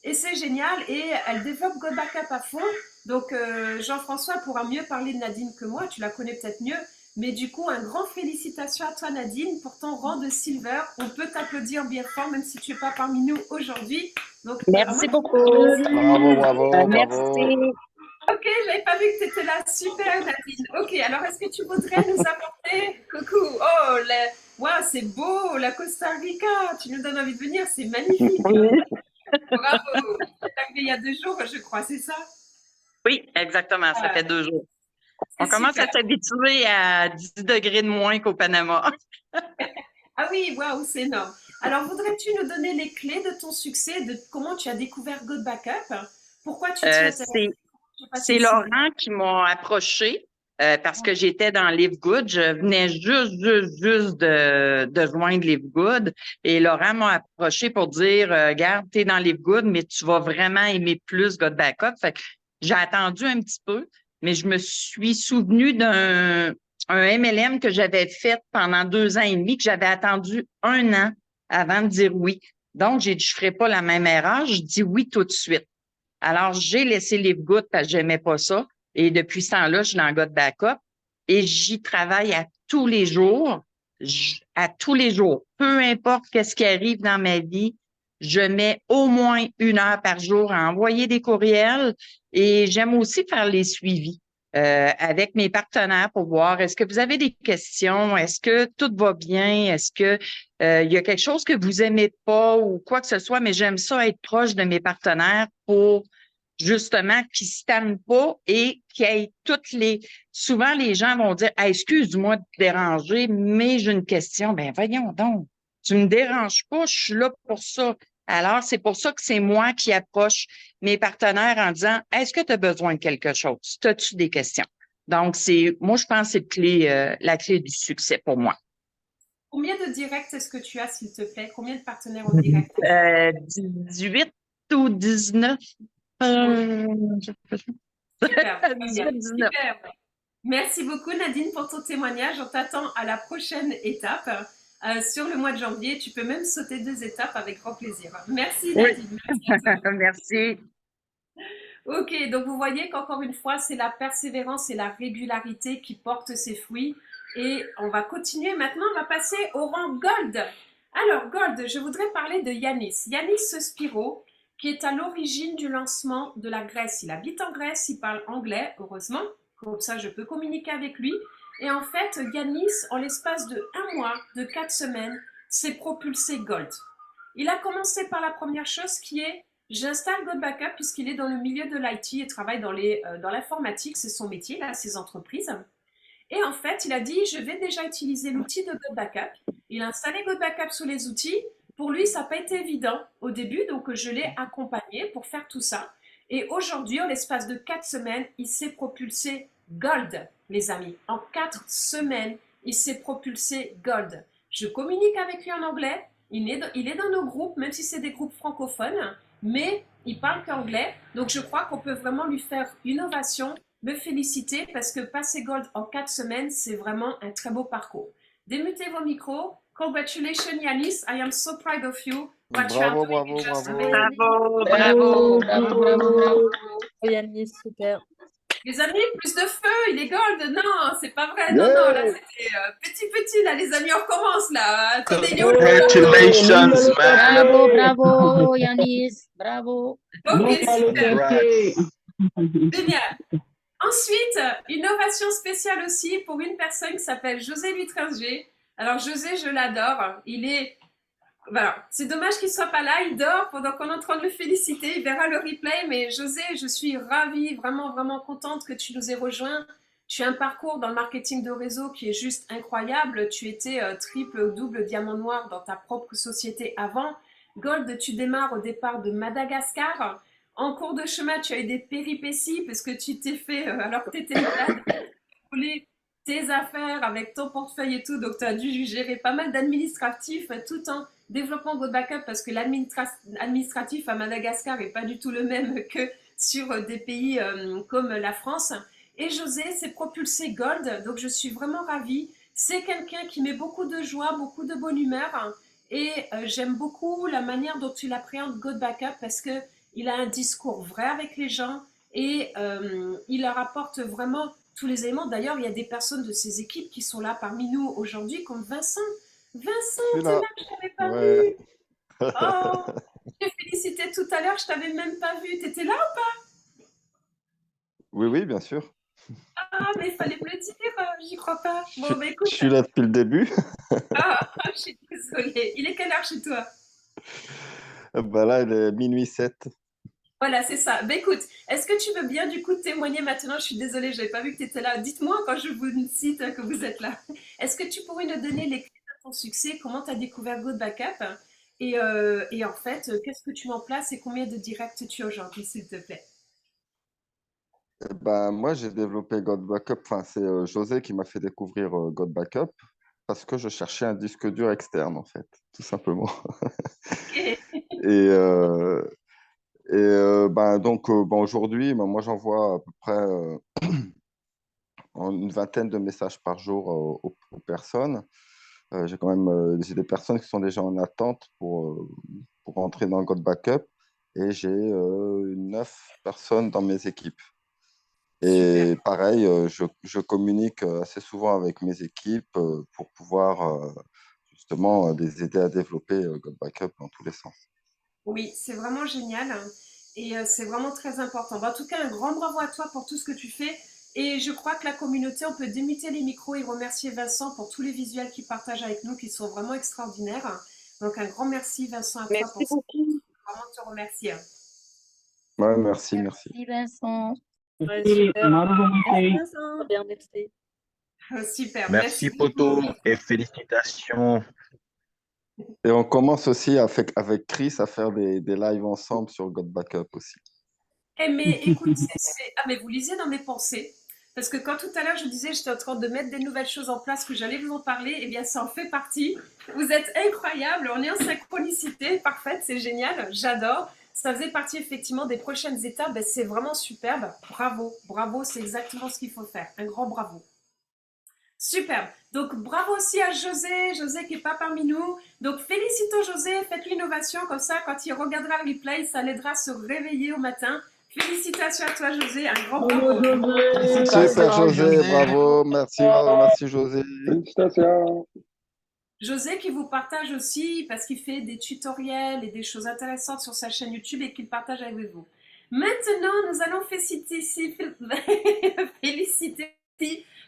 Et c'est génial. Et elle développe Go Backup à fond. Donc, Jean-François pourra mieux parler de Nadine que moi. Tu la connais peut-être mieux. Mais du coup, un grand félicitations à toi, Nadine, pour ton rang de Silver. On peut t'applaudir bien fort, même si tu n'es pas parmi nous aujourd'hui. Donc, Merci beaucoup. Bravo, bravo, bravo. Merci. Ok, j'avais pas vu que tu étais là. Super, Nadine. Ok, alors est-ce que tu voudrais nous apporter... Coucou. Oh, wow, c'est beau, la Costa Rica. Tu nous donnes envie de venir, c'est magnifique. Bravo. C'est arrivé il y a 2 jours, je crois, c'est ça? Oui, exactement. Ça fait 2 jours. On C'est commence super. à s'habituer à 10 degrés de moins qu'au Panama. Ah oui, waouh, c'est énorme. Alors, voudrais-tu nous donner les clés de ton succès, de comment tu as découvert Good Backup? Pourquoi tu t'y intéresses? C'est Laurent qui m'a approché parce que j'étais dans Live Good. Je venais juste de joindre Live Good. Et Laurent m'a approché pour dire, regarde, t'es dans Live Good, mais tu vas vraiment aimer plus God Backup. Fait que j'ai attendu un petit peu, mais je me suis souvenu d'un MLM que j'avais fait pendant 2 ans et demi, que j'avais attendu 1 an avant de dire oui. Donc, j'ai dit, je ferai pas la même erreur. Je dis oui tout de suite. Alors, j'ai laissé Live Good parce que j'aimais pas ça. Et depuis ce temps-là, je suis dans God Backup et j'y travaille à tous les jours. À tous les jours. Peu importe qu'est-ce qui arrive dans ma vie, je mets au moins 1 heure par jour à envoyer des courriels et j'aime aussi faire les suivis avec mes partenaires pour voir est-ce que vous avez des questions, est-ce que tout va bien, est-ce que il y a quelque chose que vous aimez pas ou quoi que ce soit, mais j'aime ça être proche de mes partenaires pour justement qu'ils ne se tannent pas et qu'il y ait toutes les... Souvent, les gens vont dire hey, « Excuse-moi de te déranger, mais j'ai une question. » Ben voyons donc, Tu me déranges pas, je suis là pour ça. Alors, c'est pour ça que c'est moi qui approche mes partenaires en disant, est-ce que tu as besoin de quelque chose? As-tu des questions? Donc, moi, je pense que c'est la clé du succès pour moi. Combien de directs est-ce que tu as, s'il te plaît? Combien de partenaires en direct? 18 ou 19. Super, très bien. 18, 19. Super. Merci beaucoup Nadine pour ton témoignage. On t'attend à la prochaine étape sur le mois de janvier. Tu peux même sauter 2 étapes avec grand plaisir. Merci Nadine. Merci à toi. Merci. Ok, donc vous voyez qu'encore une fois, c'est la persévérance et la régularité qui portent ses fruits. Et on va continuer maintenant, on va passer au rang Gold. Alors Gold, je voudrais parler de Yanis. Yanis Spiro, qui est à l'origine du lancement de la Grèce. Il habite en Grèce, il parle anglais, heureusement. Comme ça, je peux communiquer avec lui. Et en fait, Yanis, en l'espace de 1 mois, de 4 semaines, s'est propulsé Gold. Il a commencé par la première chose qui est j'installe Gold Backup puisqu'il est dans le milieu de l'IT et travaille dans l'informatique, c'est son métier, là, ses entreprises. Et en fait, il a dit, je vais déjà utiliser l'outil de Gold Backup. Il a installé Gold Backup sous les outils. Pour lui, ça n'a pas été évident au début, donc je l'ai accompagné pour faire tout ça. Et aujourd'hui, en l'espace de 4 semaines, il s'est propulsé Gold, les amis. En 4 semaines, il s'est propulsé Gold. Je communique avec lui en anglais. Il est dans nos groupes, même si c'est des groupes francophones, mais il parle qu'anglais. Donc, je crois qu'on peut vraiment lui faire une ovation, me féliciter, parce que passer Gold en 4 semaines, c'est vraiment un très beau parcours. Démutez vos micros. Congratulations, Yanis. I am so proud of you. What you are Bravo, doing is bravo, just bravo. amazing. Bravo, Bravo, bravo. bravo, bravo. Yannis, super. Les amis, plus de feu, il est Gold. Non, c'est pas vrai. Non, non, là, c'était petit, là, les amis, on recommence, là. Attendez, il est où le Congratulations, man. Bravo, Bravo, Yanis. Bravo. Ok, super. Congrats. Génial. Ensuite, une ovation spéciale aussi pour une personne qui s'appelle José Lutringer. Alors, José, je l'adore. Voilà, c'est dommage qu'il soit pas là, il dort pendant qu'on est en train de le féliciter, il verra le replay, mais José, je suis ravie, vraiment, vraiment contente que tu nous aies rejoints. Tu as un parcours dans le marketing de réseau qui est juste incroyable. Tu étais triple ou double diamant noir dans ta propre société avant. Gold, tu démarres au départ de Madagascar. En cours de chemin, tu as eu des péripéties parce que tu t'es fait, alors que tu étais malade, voler tes affaires avec ton portefeuille et tout. Donc, tu as dû gérer pas mal d'administratifs tout en développement Gold Backup parce que l'administratif à Madagascar n'est pas du tout le même que sur des pays comme la France. Et José s'est propulsé Gold, donc je suis vraiment ravie. C'est quelqu'un qui met beaucoup de joie, beaucoup de bonne humeur et j'aime beaucoup la manière dont il appréhende Gold Backup parce qu'il a un discours vrai avec les gens et il leur apporte vraiment tous les éléments. D'ailleurs, il y a des personnes de ses équipes qui sont là parmi nous aujourd'hui comme Vincent. Vincent, t'es là, je t'avais pas vu. Oh, je t'ai félicité tout à l'heure, je t'avais même pas vu. T'étais là ou pas? Oui, oui, bien sûr. Ah, mais il fallait me le dire, j'y crois pas. Bon, bah écoute. Je suis là depuis le début. Ah, je suis désolée. Il est quelle heure chez toi? Bah là, il est minuit 7. Voilà, c'est ça. Bah écoute, est-ce que tu veux bien du coup témoigner maintenant? Je suis désolée, je n'avais pas vu que tu étais là. Dites-moi quand je vous cite que vous êtes là. Est-ce que tu pourrais nous donner les clés de ton succès? Comment tu as découvert Gold Backup? Et en fait, qu'est-ce que tu mets en place et combien de directs tu as aujourd'hui, s'il te plaît? Ben, moi, j'ai développé God Backup. Enfin, c'est José qui m'a fait découvrir God Backup parce que je cherchais un disque dur externe, en fait, tout simplement. Et, donc, aujourd'hui, ben, moi, j'envoie à peu près une vingtaine de messages par jour aux personnes. J'ai quand même j'ai des personnes qui sont déjà en attente pour entrer dans God Backup et j'ai 9 personnes dans mes équipes. Et Super. pareil, je communique assez souvent avec mes équipes pour pouvoir justement les aider à développer God Backup dans tous les sens. Oui, c'est vraiment génial et c'est vraiment très important. Bah, en tout cas, un grand bravo à toi pour tout ce que tu fais. Et je crois que la communauté, on peut démuter les micros et remercier Vincent pour tous les visuels qu'il partage avec nous qui sont vraiment extraordinaires. Donc, un grand merci, Vincent, à toi Merci pour ça. beaucoup. Vraiment te remercier. Ouais, merci, merci. Merci Vincent. Ouais, Merci, super. Marie. Très bien, merci. Super, Merci, beaucoup. Poto, et félicitations. Et on commence aussi avec Chris à faire des lives ensemble sur God Backup aussi. Eh mais écoute, ah mais vous lisez dans mes pensées. Parce que quand tout à l'heure je disais j'étais en train de mettre des nouvelles choses en place, que j'allais vous en parler, eh bien ça en fait partie. Vous êtes incroyables, on est en synchronicité parfaite, c'est génial, j'adore. Ça faisait partie effectivement des prochaines étapes, ben, c'est vraiment superbe. Bravo, bravo, c'est exactement ce qu'il faut faire. Un grand bravo. Super. Donc bravo aussi à José, José qui est pas parmi nous. Donc félicitons José, faites l'innovation comme ça, quand il regardera le replay, ça l'aidera à se réveiller au matin. Félicitations à toi José, un grand bravo. Super José, bravo, merci José. Félicitations. José qui vous partage aussi parce qu'il fait des tutoriels et des choses intéressantes sur sa chaîne YouTube et qu'il partage avec vous. Maintenant, nous allons féliciter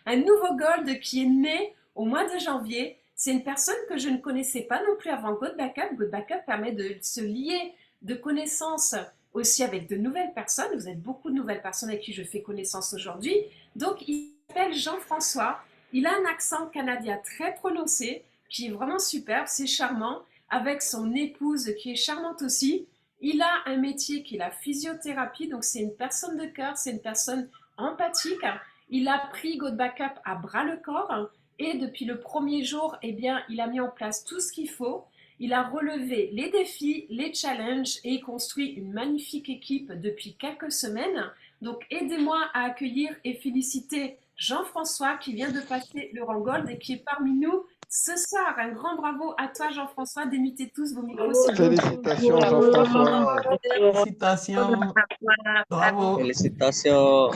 un nouveau Gold qui est né au mois de janvier. C'est une personne que je ne connaissais pas non plus avant God Backup. God Backup permet de se lier de connaissances aussi avec de nouvelles personnes. Vous êtes beaucoup de nouvelles personnes avec qui je fais connaissance aujourd'hui. Donc, il s'appelle Jean-François. Il a un accent canadien très prononcé qui est vraiment superbe, c'est charmant, avec son épouse qui est charmante aussi. Il a un métier qui est la physiothérapie, donc c'est une personne de cœur, c'est une personne empathique. Il a pris God Backup à bras le corps et depuis le premier jour, eh bien, il a mis en place tout ce qu'il faut. Il a relevé les défis, les challenges et construit une magnifique équipe depuis quelques semaines. Donc aidez-moi à accueillir et féliciter Jean-François qui vient de passer le rang Gold et qui est parmi nous ce soir. Un grand bravo à toi Jean-François, démutez tous vos micros. Félicitations Jean-François. Félicitations. Bravo. Félicitations.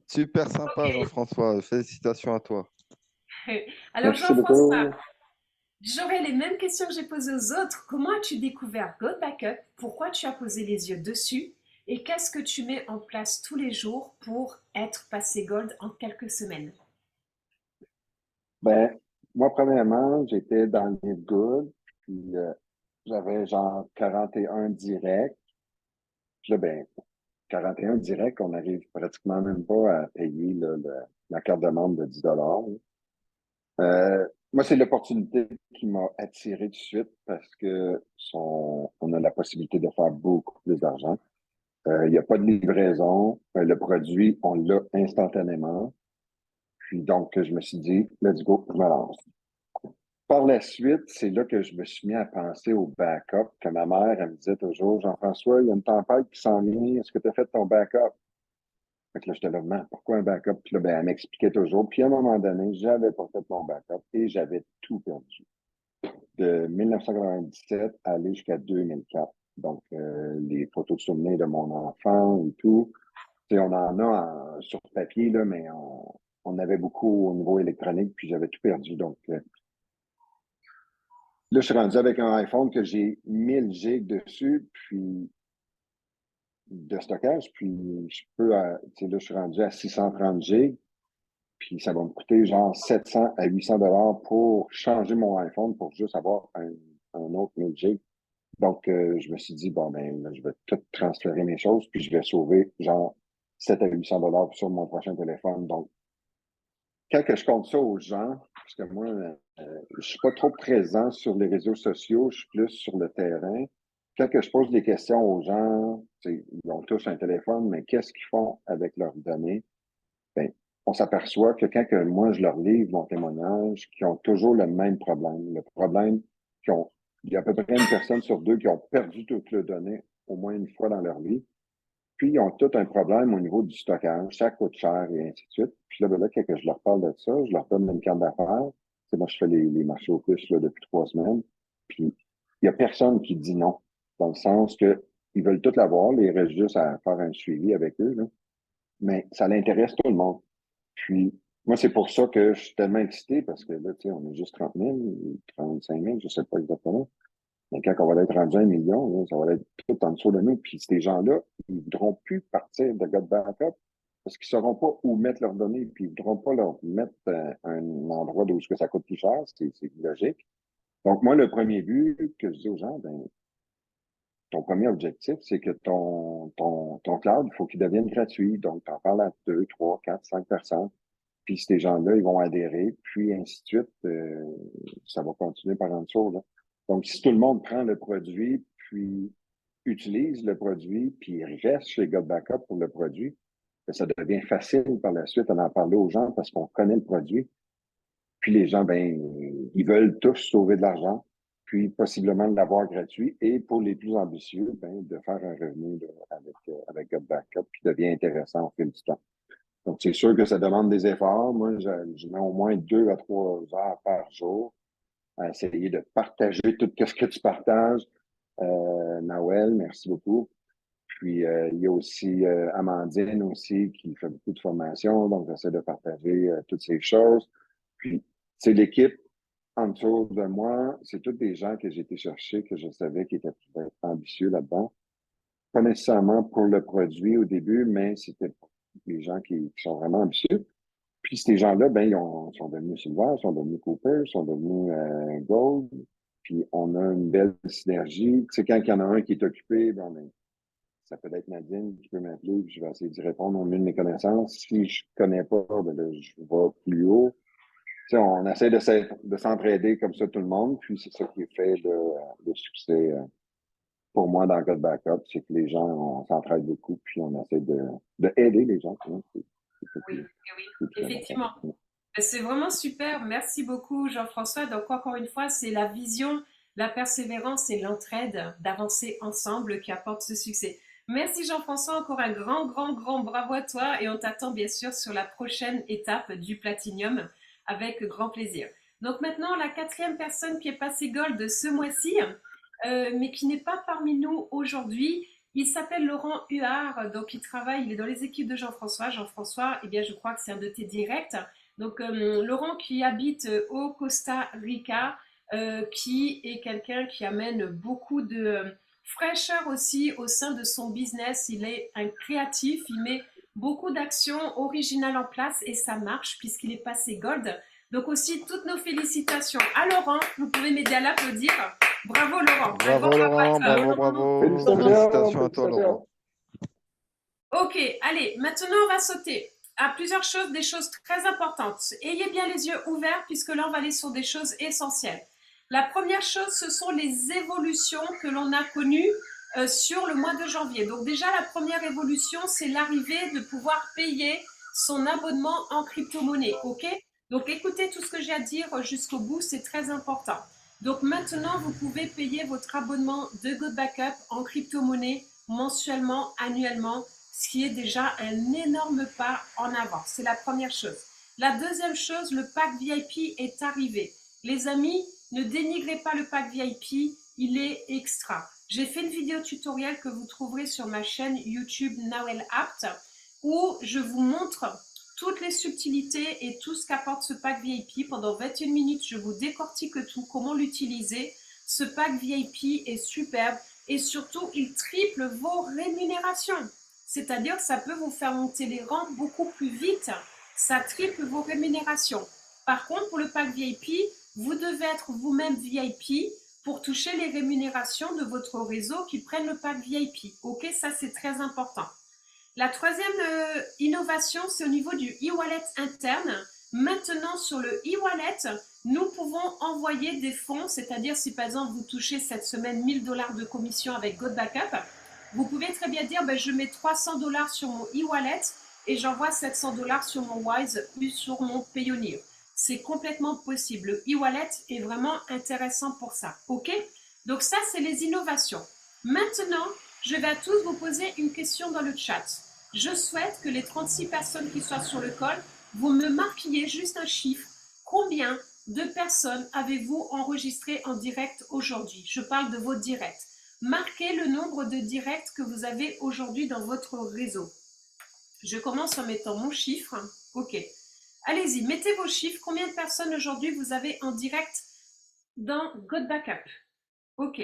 Super sympa Jean-François, félicitations à toi. Alors Merci beaucoup. Jean-François, j'aurais les mêmes questions que j'ai posées aux autres. Comment as-tu découvert God Backup? Pourquoi tu as posé les yeux dessus? Et qu'est-ce que tu mets en place tous les jours pour être passé Gold en quelques semaines? Ben, moi, premièrement, j'étais dans les good, puis j'avais genre 41 directs. Puis là, ben, 41 directs, on n'arrive pratiquement même pas à payer là, la carte de membre de 10 moi, c'est l'opportunité qui m'a attiré tout de suite parce que on a la possibilité de faire beaucoup plus d'argent. Il n'y a pas de livraison. Le produit, on l'a instantanément. Puis donc, je me suis dit, let's go, je me lance. Par la suite, c'est là que je me suis mis à penser au backup, que ma mère, elle me disait toujours, Jean-François, il y a une tempête qui s'en vient, est-ce que tu as fait ton backup? Fait que là, j'étais là, man, pourquoi un backup? Puis là, ben, elle m'expliquait toujours. Puis à un moment donné, j'avais pas fait mon backup et j'avais tout perdu. De 1997 à aller jusqu'à 2004. Donc, les photos de souvenirs de mon enfant et tout. Tu sais, on en a sur papier, là, mais on avait beaucoup au niveau électronique, puis j'avais tout perdu. Donc, là, je suis rendu avec un iPhone que j'ai 1000 gigs dessus, puis de stockage, puis je peux, tu sais, là, je suis rendu à 630 gigs, puis ça va me coûter genre 700 à 800 dollars pour changer mon iPhone pour juste avoir un autre 1000 gigs. Donc, je me suis dit, bon, ben, là, je vais tout transférer mes choses, puis je vais sauver genre 7 à 800 dollars sur mon prochain téléphone. Donc, quand que je compte ça aux gens, parce que moi, je suis pas trop présent sur les réseaux sociaux, je suis plus sur le terrain. Quand que je pose des questions aux gens, ils ont tous un téléphone, mais qu'est-ce qu'ils font avec leurs données? Ben, on s'aperçoit que quand que moi, je leur livre mon témoignage, qu'ils ont toujours le même problème. Le problème il y a à peu près une personne sur deux qui ont perdu toutes leurs données au moins une fois dans leur vie. Puis, ils ont tout un problème au niveau du stockage. Ça coûte cher et ainsi de suite. Puis là, ben là, quand je leur parle de ça, je leur donne une carte d'affaires. C'est moi, je fais les marchés aux puces là, depuis 3 semaines. Puis, il n'y a personne qui dit non. Dans le sens que ils veulent tout l'avoir. Ils restent juste à faire un suivi avec eux. Là. Mais ça l'intéresse tout le monde. Puis, moi, c'est pour ça que je suis tellement excité parce que là, tu sais, on est juste 30 000, 35 000, je ne sais pas exactement. Mais quand on va être rendu à 1 million, là, ça va être tout en dessous de nous. Puis ces gens-là, ils ne voudront plus partir de God Backup parce qu'ils ne sauront pas où mettre leurs données. Puis ils ne voudront pas leur mettre un endroit où ça coûte plus cher. C'est logique. Donc, moi, le premier but que je dis aux gens, ben, ton premier objectif, c'est que ton cloud, il faut qu'il devienne gratuit. Donc, tu en parles à 2, 3, 4, 5 personnes. Puis ces gens-là, ils vont adhérer, puis ainsi de suite. Ça va continuer par en dessous, là. Donc, si tout le monde prend le produit, puis utilise le produit, puis reste chez God Backup pour le produit, ben, ça devient facile par la suite d'en parler aux gens parce qu'on connaît le produit. Puis les gens, ben, ils veulent tous sauver de l'argent, puis possiblement l'avoir gratuit. Et pour les plus ambitieux, ben, de faire un revenu là, avec God Backup qui devient intéressant au fil du temps. Donc, c'est sûr que ça demande des efforts. Moi, je mets au moins 2 à 3 heures par jour à essayer de partager tout ce que tu partages. Nawel, merci beaucoup. Puis, il y a aussi Amandine aussi qui fait beaucoup de formation. Donc, j'essaie de partager toutes ces choses. Puis, c'est l'équipe en dessous de moi. C'est tous des gens que j'ai été chercher, que je savais qui étaient ambitieux là-dedans. Pas nécessairement pour le produit au début, mais c'était pour des gens qui sont vraiment ambitieux. Puis ces gens-là, ben, sont devenus Silver, sont devenus Cooper, sont devenus Gold. Puis on a une belle synergie. Tu sais, quand il y en a un qui est occupé, ben, ça peut être Nadine qui peut m'appeler, puis je vais essayer d'y répondre au mieux de mes connaissances. Si je connais pas, ben là, je vais plus haut. Tu sais, on essaie de s'entraider comme ça tout le monde, puis c'est ça qui fait le succès pour moi dans God Backup, c'est que les gens, on s'entraide beaucoup, puis on essaie de aider les gens. Hein. Oui, oui, effectivement. C'est vraiment super. Merci beaucoup, Jean-François. Donc, encore une fois, c'est la vision, la persévérance et l'entraide d'avancer ensemble qui apporte ce succès. Merci, Jean-François. Encore un grand, grand, grand bravo à toi. Et on t'attend, bien sûr, sur la prochaine étape du Platinium avec grand plaisir. Donc, maintenant, la 4e personne qui est passée Gold ce mois-ci, mais qui n'est pas parmi nous aujourd'hui. Il s'appelle Laurent Huard, donc il est dans les équipes de Jean-François. Jean-François, eh bien, je crois que c'est un de tes directs. Donc, Laurent qui habite au Costa Rica, qui est quelqu'un qui amène beaucoup de fraîcheur aussi au sein de son business. Il est un créatif, il met beaucoup d'actions originales en place et ça marche puisqu'il est passé Gold. Donc aussi, toutes nos félicitations à Laurent. Vous pouvez m'aider à l'applaudir. Bravo Laurent. Bravo Laurent, bravo, bravo. Félicitations à toi Laurent. Ok, allez, maintenant on va sauter à plusieurs choses, des choses très importantes. Ayez bien les yeux ouverts puisque là on va aller sur des choses essentielles. La première chose, ce sont les évolutions que l'on a connues sur le mois de janvier. Donc déjà, la première évolution, c'est l'arrivée de pouvoir payer son abonnement en crypto-monnaie. Ok? Donc écoutez tout ce que j'ai à dire jusqu'au bout, c'est très important. Donc maintenant, vous pouvez payer votre abonnement de God Backup en crypto-monnaie mensuellement, annuellement, ce qui est déjà un énorme pas en avant. C'est la première chose. La deuxième chose, le pack VIP est arrivé. Les amis, ne dénigrez pas le pack VIP, il est extra. J'ai fait une vidéo tutoriel que vous trouverez sur ma chaîne YouTube Nawel Apt où je vous montre toutes les subtilités et tout ce qu'apporte ce pack VIP. Pendant 21 minutes, je vous décortique tout, comment l'utiliser. Ce pack VIP est superbe et surtout, il triple vos rémunérations. C'est-à-dire que ça peut vous faire monter les rangs beaucoup plus vite. Ça triple vos rémunérations. Par contre, pour le pack VIP, vous devez être vous-même VIP pour toucher les rémunérations de votre réseau qui prennent le pack VIP. Ok, ça c'est très important. La troisième innovation, c'est au niveau du e-wallet interne. Maintenant, sur le e-wallet, nous pouvons envoyer des fonds, c'est-à-dire si par exemple vous touchez cette semaine 1000 $ de commission avec God Backup, vous pouvez très bien dire je mets 300 $ sur mon e-wallet et j'envoie 700 $ sur mon Wise ou sur mon Payoneer. C'est complètement possible. Le e-wallet est vraiment intéressant pour ça. Ok? Donc ça, c'est les innovations. Maintenant, je vais à tous vous poser une question dans le chat. Je souhaite que les 36 personnes qui soient sur le call, vous me marquiez juste un chiffre. Combien de personnes avez-vous enregistré en direct aujourd'hui? Je parle de vos directs. Marquez le nombre de directs que vous avez aujourd'hui dans votre réseau. Je commence en mettant mon chiffre. Ok. Allez-y, mettez vos chiffres. Combien de personnes aujourd'hui vous avez en direct dans God Backup? Ok.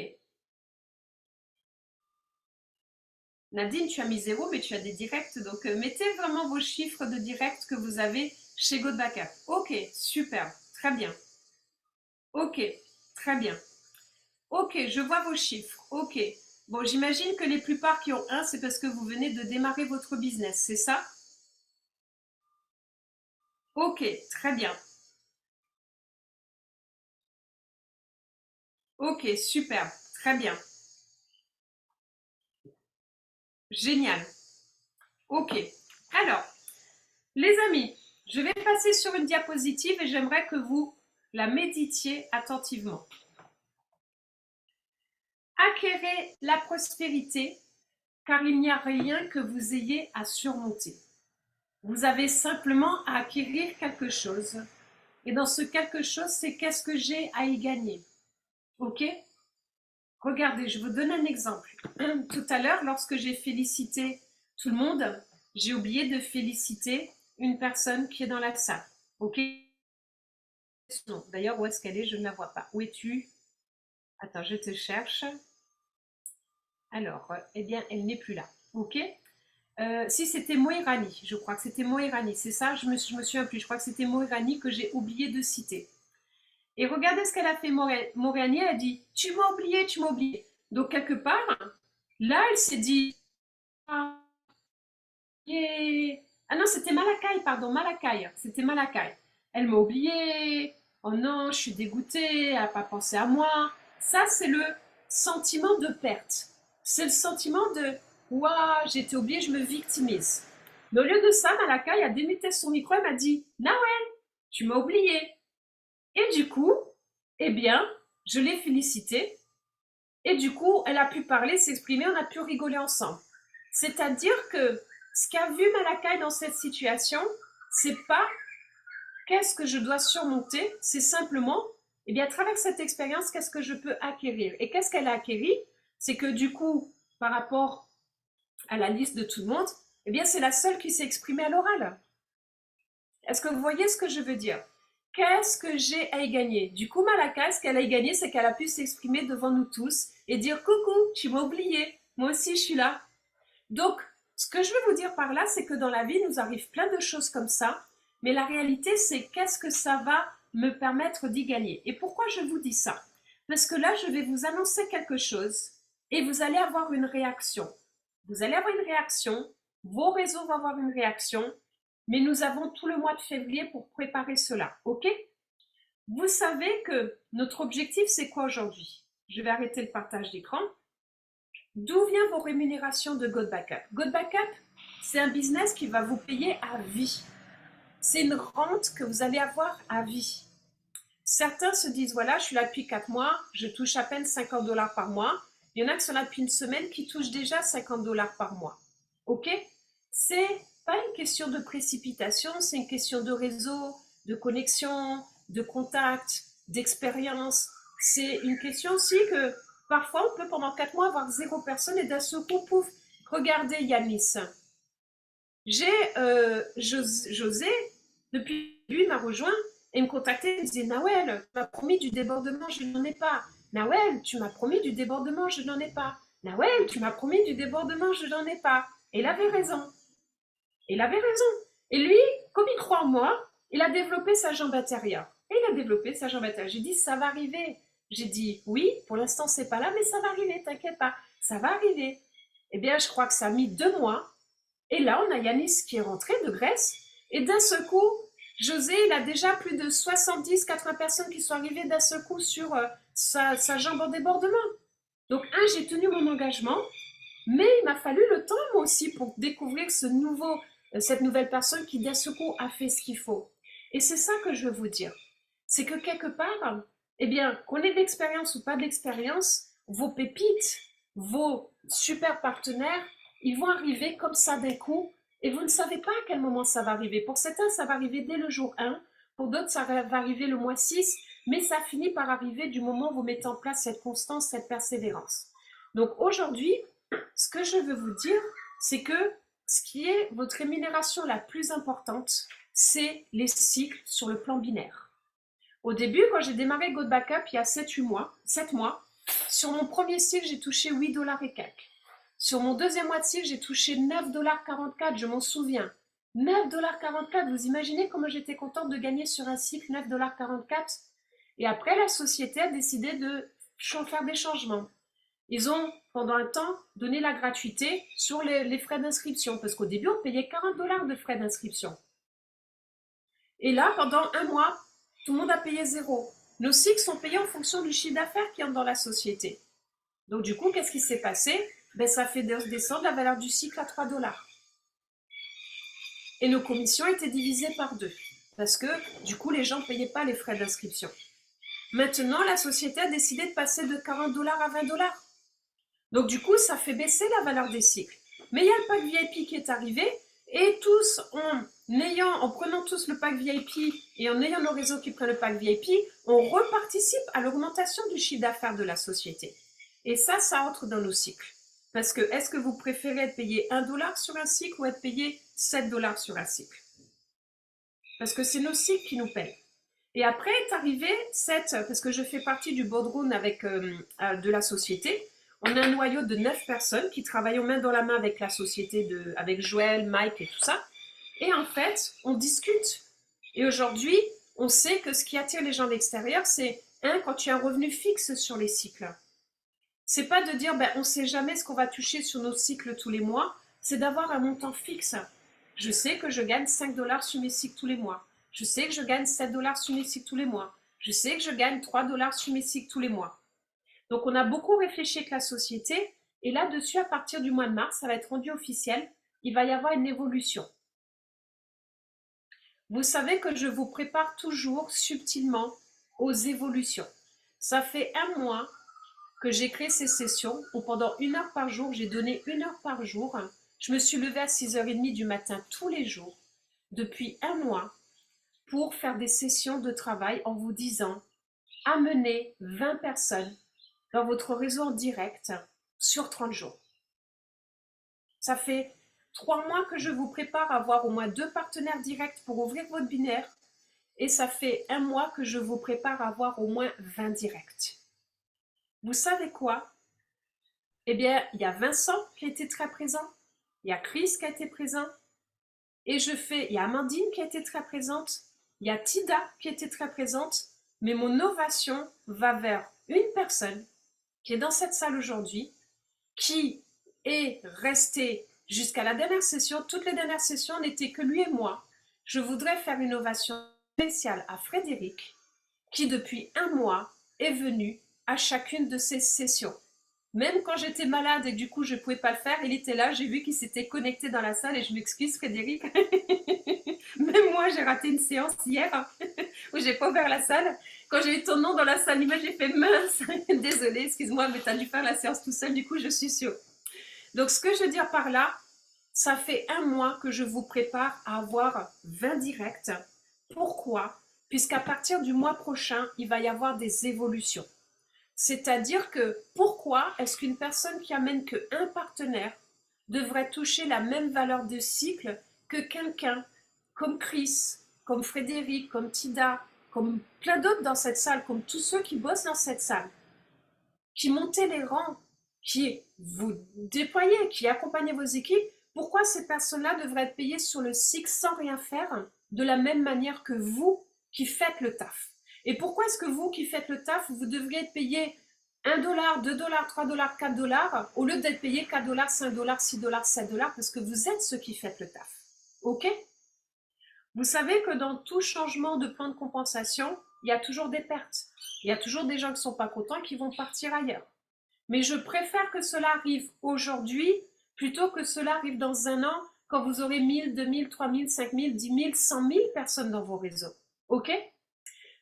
Nadine, tu as mis 0, mais tu as des directs. Donc, mettez vraiment vos chiffres de direct que vous avez chez God Backup. Ok, super. Très bien. Ok, très bien. Ok, je vois vos chiffres. Ok. Bon, j'imagine que les plupart qui ont 1, c'est parce que vous venez de démarrer votre business, c'est ça? Ok, très bien. Ok, super, très bien. Génial. Ok. Alors, les amis, je vais passer sur une diapositive et j'aimerais que vous la méditiez attentivement. Acquérez la prospérité, car il n'y a rien que vous ayez à surmonter. Vous avez simplement à acquérir quelque chose. Et dans ce quelque chose, c'est qu'est-ce que j'ai à y gagner. Ok? Regardez, je vous donne un exemple. Tout à l'heure, lorsque j'ai félicité tout le monde, j'ai oublié de féliciter une personne qui est dans la salle. Ok? D'ailleurs, où est-ce qu'elle est? Je ne la vois pas. Où es-tu? Attends, je te cherche. Alors, eh bien, elle n'est plus là. Ok? Si c'était Moirani, je crois que c'était Moirani, c'est ça? Je me souviens plus. Je crois que c'était Moirani que j'ai oublié de citer. Et regardez ce qu'elle a fait, Moirani. Elle a dit, tu m'as oublié, tu m'as oublié. Donc, quelque part, là, elle s'est dit, ah, ah non, c'était Malakai, pardon, Malakai. C'était Malakai. Elle m'a oublié. Oh non, je suis dégoûtée, elle n'a pas pensé à moi. Ça, c'est le sentiment de perte. C'est le sentiment de waouh, j'ai été oubliée, je me victimise. Mais au lieu de ça, Malakai a démuté son micro et m'a dit Nawel, tu m'as oublié. Et du coup, eh bien, je l'ai félicitée. Et du coup, elle a pu parler, s'exprimer, on a pu rigoler ensemble. C'est-à-dire que ce qu'a vu Malakai dans cette situation, c'est pas qu'est-ce que je dois surmonter, c'est simplement, eh bien, à travers cette expérience, qu'est-ce que je peux acquérir. Et qu'est-ce qu'elle a acquéri? C'est que du coup, par rapport à la liste de tout le monde, eh bien, c'est la seule qui s'est exprimée à l'oral. Est-ce que vous voyez ce que je veux dire? Qu'est-ce que j'ai à y gagner? Du coup, Malaka, ce qu'elle a y gagné, c'est qu'elle a pu s'exprimer devant nous tous et dire coucou, tu m'as oublié, moi aussi je suis là. Donc, ce que je veux vous dire par là, c'est que dans la vie, nous arrive plein de choses comme ça, mais la réalité, c'est qu'est-ce que ça va me permettre d'y gagner. Et pourquoi je vous dis ça? Parce que là, je vais vous annoncer quelque chose et vous allez avoir une réaction. Vous allez avoir une réaction, vos réseaux vont avoir une réaction, mais nous avons tout le mois de février pour préparer cela, ok? Vous savez que notre objectif, c'est quoi aujourd'hui? Je vais arrêter le partage d'écran. D'où viennent vos rémunérations de God Backup? God Backup, c'est un business qui va vous payer à vie. C'est une rente que vous allez avoir à vie. Certains se disent, voilà, je suis là depuis 4 mois, je touche à peine 50 $ par mois. Il y en a qui sont là depuis une semaine qui touchent déjà 50 $ par mois. Ok? C'est pas une question de précipitation, c'est une question de réseau, de connexion, de contact, d'expérience. C'est une question aussi que parfois on peut pendant 4 mois avoir 0 personne et d'un seul coup, pouf, regardez Yanis. J'ai José, depuis lui, m'a rejoint et me contactait, il me disait Nawel, tu m'as promis du débordement, je n'en ai pas. Nawel, tu m'as promis du débordement, je n'en ai pas. Nawel, tu m'as promis du débordement, je n'en ai pas. Et il avait raison. Il avait raison. Et lui, comme il croit en moi, il a développé sa jambe intérieure. Et il a développé sa jambe intérieure. J'ai dit, ça va arriver. J'ai dit, oui, pour l'instant, c'est pas là, mais ça va arriver, t'inquiète pas, ça va arriver. Eh bien, je crois que ça a mis 2 mois. Et là, on a Yanis qui est rentré de Grèce. Et d'un seul coup, José, il a déjà plus de 70-80 personnes qui sont arrivées d'un seul coup sur sa jambe en débordement. Donc, j'ai tenu mon engagement, mais il m'a fallu le temps, moi aussi, pour découvrir cette nouvelle personne qui, d'un seul coup, a fait ce qu'il faut. Et c'est ça que je veux vous dire. C'est que quelque part, eh bien, qu'on ait de l'expérience ou pas d'expérience, vos pépites, vos super partenaires, ils vont arriver comme ça d'un coup et vous ne savez pas à quel moment ça va arriver. Pour certains, ça va arriver dès le jour 1, pour d'autres, ça va arriver le mois 6, mais ça finit par arriver du moment où vous mettez en place cette constance, cette persévérance. Donc aujourd'hui, ce que je veux vous dire, c'est que ce qui est votre rémunération la plus importante, c'est les cycles sur le plan binaire. Au début, quand j'ai démarré God Backup, il y a 7 mois, sur mon premier cycle, j'ai touché 8 $ et quelques. Sur mon deuxième mois de cycle, j'ai touché 9,44 $, je m'en souviens. 9,44 $, vous imaginez comment j'étais contente de gagner sur un cycle 9,44 $. Et après, la société a décidé de faire des changements. Ils ont, pendant un temps, donné la gratuité sur les frais d'inscription, parce qu'au début, on payait 40 $ de frais d'inscription. Et là, pendant un mois, tout le monde a payé 0. nos cycles sont payés en fonction du chiffre d'affaires qui entre dans la société. Donc du coup, qu'est-ce qui s'est passé? Ben, ça fait descendre la valeur du cycle à 3 $. Et nos commissions étaient divisées par 2. Parce que du coup, les gens ne payaient pas les frais d'inscription. Maintenant, la société a décidé de passer de 40 $ à 20 $. Donc du coup, ça fait baisser la valeur des cycles. Mais il y a le pack VIP qui est arrivé et tous, en prenant tous le pack VIP et en ayant nos réseaux qui prennent le pack VIP, on reparticipe à l'augmentation du chiffre d'affaires de la société. Et ça entre dans nos cycles. Parce que est-ce que vous préférez être payé 1 $ sur un cycle ou être payé 7 $ sur un cycle? Parce que c'est nos cycles qui nous payent. Et après est arrivé parce que je fais partie du boardroom de la société. On a un noyau de 9 personnes qui travaillent main dans la main avec la société, avec Joël, Mike et tout ça. Et en fait, on discute. Et aujourd'hui, on sait que ce qui attire les gens de l'extérieur, c'est quand tu as un revenu fixe sur les cycles. C'est pas de dire, on ne sait jamais ce qu'on va toucher sur nos cycles tous les mois, c'est d'avoir un montant fixe. Je sais que je gagne 5 $ sur mes cycles tous les mois. Je sais que je gagne 7 $ sur mes cycles tous les mois. Je sais que je gagne 3 $ sur mes cycles tous les mois. Donc, on a beaucoup réfléchi avec la société. Et là-dessus, à partir du mois de mars, ça va être rendu officiel. Il va y avoir une évolution. Vous savez que je vous prépare toujours subtilement aux évolutions. Ça fait 1 mois que j'ai créé ces sessions où pendant 1 heure par jour, j'ai donné 1 heure par jour. Je me suis levée à 6h30 du matin tous les jours, depuis 1 mois, pour faire des sessions de travail en vous disant « Amenez 20 personnes dans votre réseau en direct sur 30 jours. » Ça fait 3 mois que je vous prépare à avoir au moins 2 partenaires directs pour ouvrir votre binaire. Et ça fait 1 mois que je vous prépare à avoir au moins 20 directs. Vous savez quoi? Eh bien, il y a Vincent qui a été très présent. Il y a Chris qui a été présent. Et il y a Amandine qui a été très présente. Il y a Tida qui a été très présente. Mais mon ovation va vers une personne qui est dans cette salle aujourd'hui, qui est restée jusqu'à la dernière session. Toutes les dernières sessions n'étaient que lui et moi. Je voudrais faire une ovation spéciale à Frédéric, qui depuis 1 mois est venu à chacune de ces sessions. Même quand j'étais malade et que du coup je ne pouvais pas le faire, il était là, j'ai vu qu'il s'était connecté dans la salle et je m'excuse Frédéric. Même moi j'ai raté une séance hier où j'ai pas ouvert la salle. Quand j'ai eu ton nom dans la salle image, j'ai fait mince, désolée, excuse-moi, mais tu as dû faire la séance tout seul, du coup je suis sûre. Donc ce que je veux dire par là, ça fait 1 mois que je vous prépare à avoir 20 directs. Pourquoi? Puisqu'à partir du mois prochain, il va y avoir des évolutions. C'est-à-dire que pourquoi est-ce qu'une personne qui amène qu'un partenaire devrait toucher la même valeur de cycle que quelqu'un comme Chris, comme Frédéric, comme Tida, comme plein d'autres dans cette salle, comme tous ceux qui bossent dans cette salle, qui montaient les rangs, qui vous déployez, qui accompagnez vos équipes, pourquoi ces personnes-là devraient être payées sur le cycle sans rien faire de la même manière que vous qui faites le taf? Et pourquoi est-ce que vous qui faites le taf, vous devriez être payé 1 $, 2 $, 3 $, 4 $ au lieu d'être payé 4 $, 5 $, 6 $, 7 $ parce que vous êtes ceux qui faites le taf. OK? Vous savez que dans tout changement de plan de compensation, il y a toujours des pertes. Il y a toujours des gens qui ne sont pas contents qui vont partir ailleurs. Mais je préfère que cela arrive aujourd'hui plutôt que cela arrive dans 1 an quand vous aurez 1000, 2000, 3000, 5000, 10 000, 100 000 personnes dans vos réseaux. OK?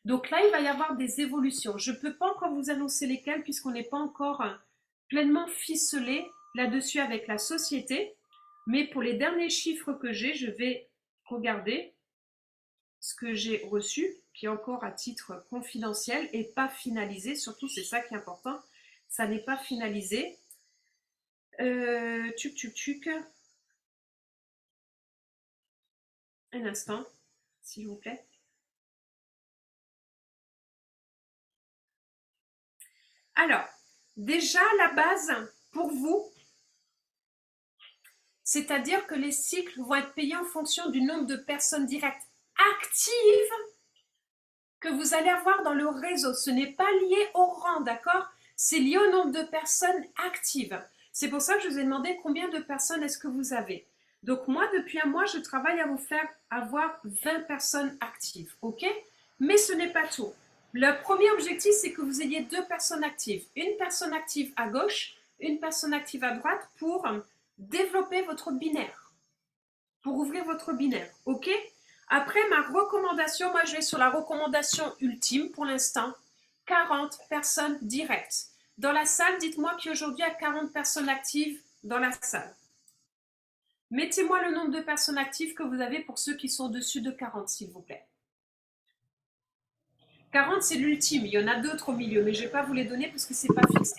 Donc là, il va y avoir des évolutions. Je ne peux pas encore vous annoncer lesquelles puisqu'on n'est pas encore pleinement ficelé là-dessus avec la société. Mais pour les derniers chiffres que j'ai, je vais regarder ce que j'ai reçu, qui est encore à titre confidentiel et pas finalisé. Surtout, c'est ça qui est important. Ça n'est pas finalisé. Un instant, s'il vous plaît. Alors, déjà la base pour vous, c'est-à-dire que les cycles vont être payés en fonction du nombre de personnes directes actives que vous allez avoir dans le réseau. Ce n'est pas lié au rang, d'accord? C'est lié au nombre de personnes actives. C'est pour ça que je vous ai demandé combien de personnes est-ce que vous avez. Donc moi, depuis 1 mois, je travaille à vous faire avoir 20 personnes actives, ok? Mais ce n'est pas tout. Le premier objectif, c'est que vous ayez 2 personnes actives. Une personne active à gauche, une personne active à droite pour développer votre binaire, pour ouvrir votre binaire. OK? Après, ma recommandation, moi je vais sur la recommandation ultime pour l'instant. 40 personnes directes. Dans la salle, dites-moi qu'aujourd'hui, il y a 40 personnes actives dans la salle. Mettez-moi le nombre de personnes actives que vous avez pour ceux qui sont au-dessus de 40, s'il vous plaît. 40, c'est l'ultime. Il y en a d'autres au milieu, mais je ne vais pas vous les donner parce que ce n'est pas fixé.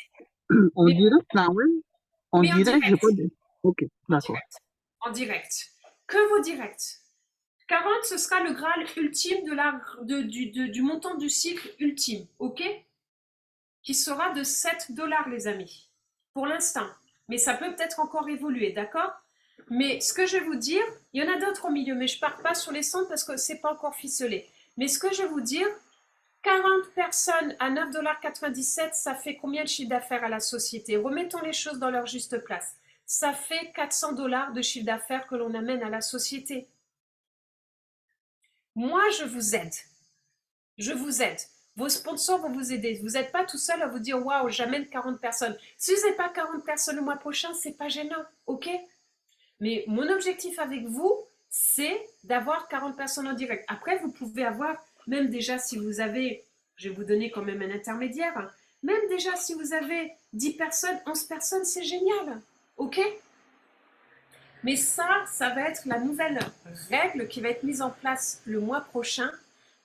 En Mais- direct, là, oui. En mais en direct, j'ai direct. pas de. Ok, En d'accord. direct. En direct. Que vos directs. 40, ce sera le Graal ultime du montant du cycle ultime, ok? Qui sera de 7 $, les amis, pour l'instant. Mais ça peut peut-être encore évoluer, d'accord? Mais ce que je vais vous dire, il y en a d'autres au milieu, mais je ne pars pas sur les centres parce que ce n'est pas encore ficelé. Mais ce que je vais vous dire, 40 personnes à 9,97 $, ça fait combien de chiffre d'affaires à la société? Remettons les choses dans leur juste place. Ça fait 400 $ de chiffre d'affaires que l'on amène à la société. Moi, je vous aide. Je vous aide. Vos sponsors vont vous aider. Vous n'êtes pas tout seul à vous dire « Waouh, j'amène 40 personnes ». Si vous n'avez pas 40 personnes le mois prochain, ce n'est pas gênant, ok? Mais mon objectif avec vous, c'est d'avoir 40 personnes en direct. Après, vous pouvez avoir, même déjà si vous avez, je vais vous donner quand même un intermédiaire, même déjà si vous avez 10 personnes, 11 personnes, c'est génial, ok? Mais ça va être la nouvelle règle qui va être mise en place le mois prochain,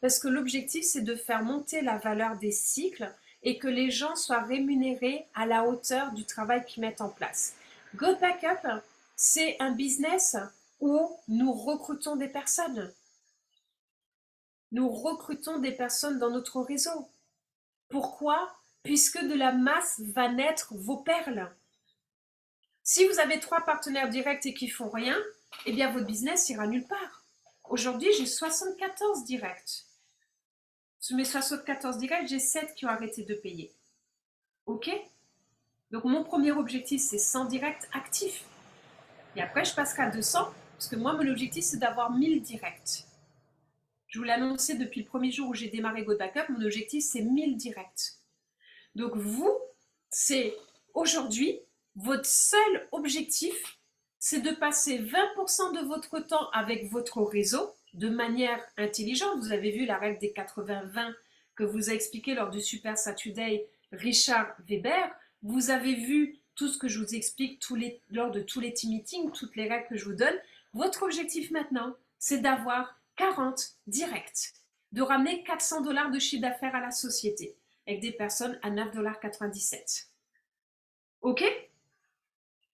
parce que l'objectif, c'est de faire monter la valeur des cycles et que les gens soient rémunérés à la hauteur du travail qu'ils mettent en place. Go Backup, c'est un business où nous recrutons des personnes. Nous recrutons des personnes dans notre réseau. Pourquoi? Puisque de la masse va naître vos perles. Si vous avez 3 partenaires directs et qui font rien, eh bien votre business ira nulle part. Aujourd'hui, j'ai 74 directs. Sur mes 74 directs, j'ai 7 qui ont arrêté de payer. OK? Donc mon premier objectif, c'est 100 directs actifs. Et après, je passerai à 200, parce que moi, mon objectif, c'est d'avoir 1000 directs. Je vous l'ai annoncé depuis le premier jour où j'ai démarré Go Backup, mon objectif, c'est 1000 directs. Donc vous, c'est aujourd'hui, votre seul objectif, c'est de passer 20% de votre temps avec votre réseau de manière intelligente. Vous avez vu la règle des 80-20 que vous a expliqué lors du Super Saturday Richard Weber. Vous avez vu tout ce que je vous explique lors de tous les team meetings, toutes les règles que je vous donne. Votre objectif maintenant, c'est d'avoir 40 directs, de ramener 400 $ de chiffre d'affaires à la société avec des personnes à 9,97 $. OK?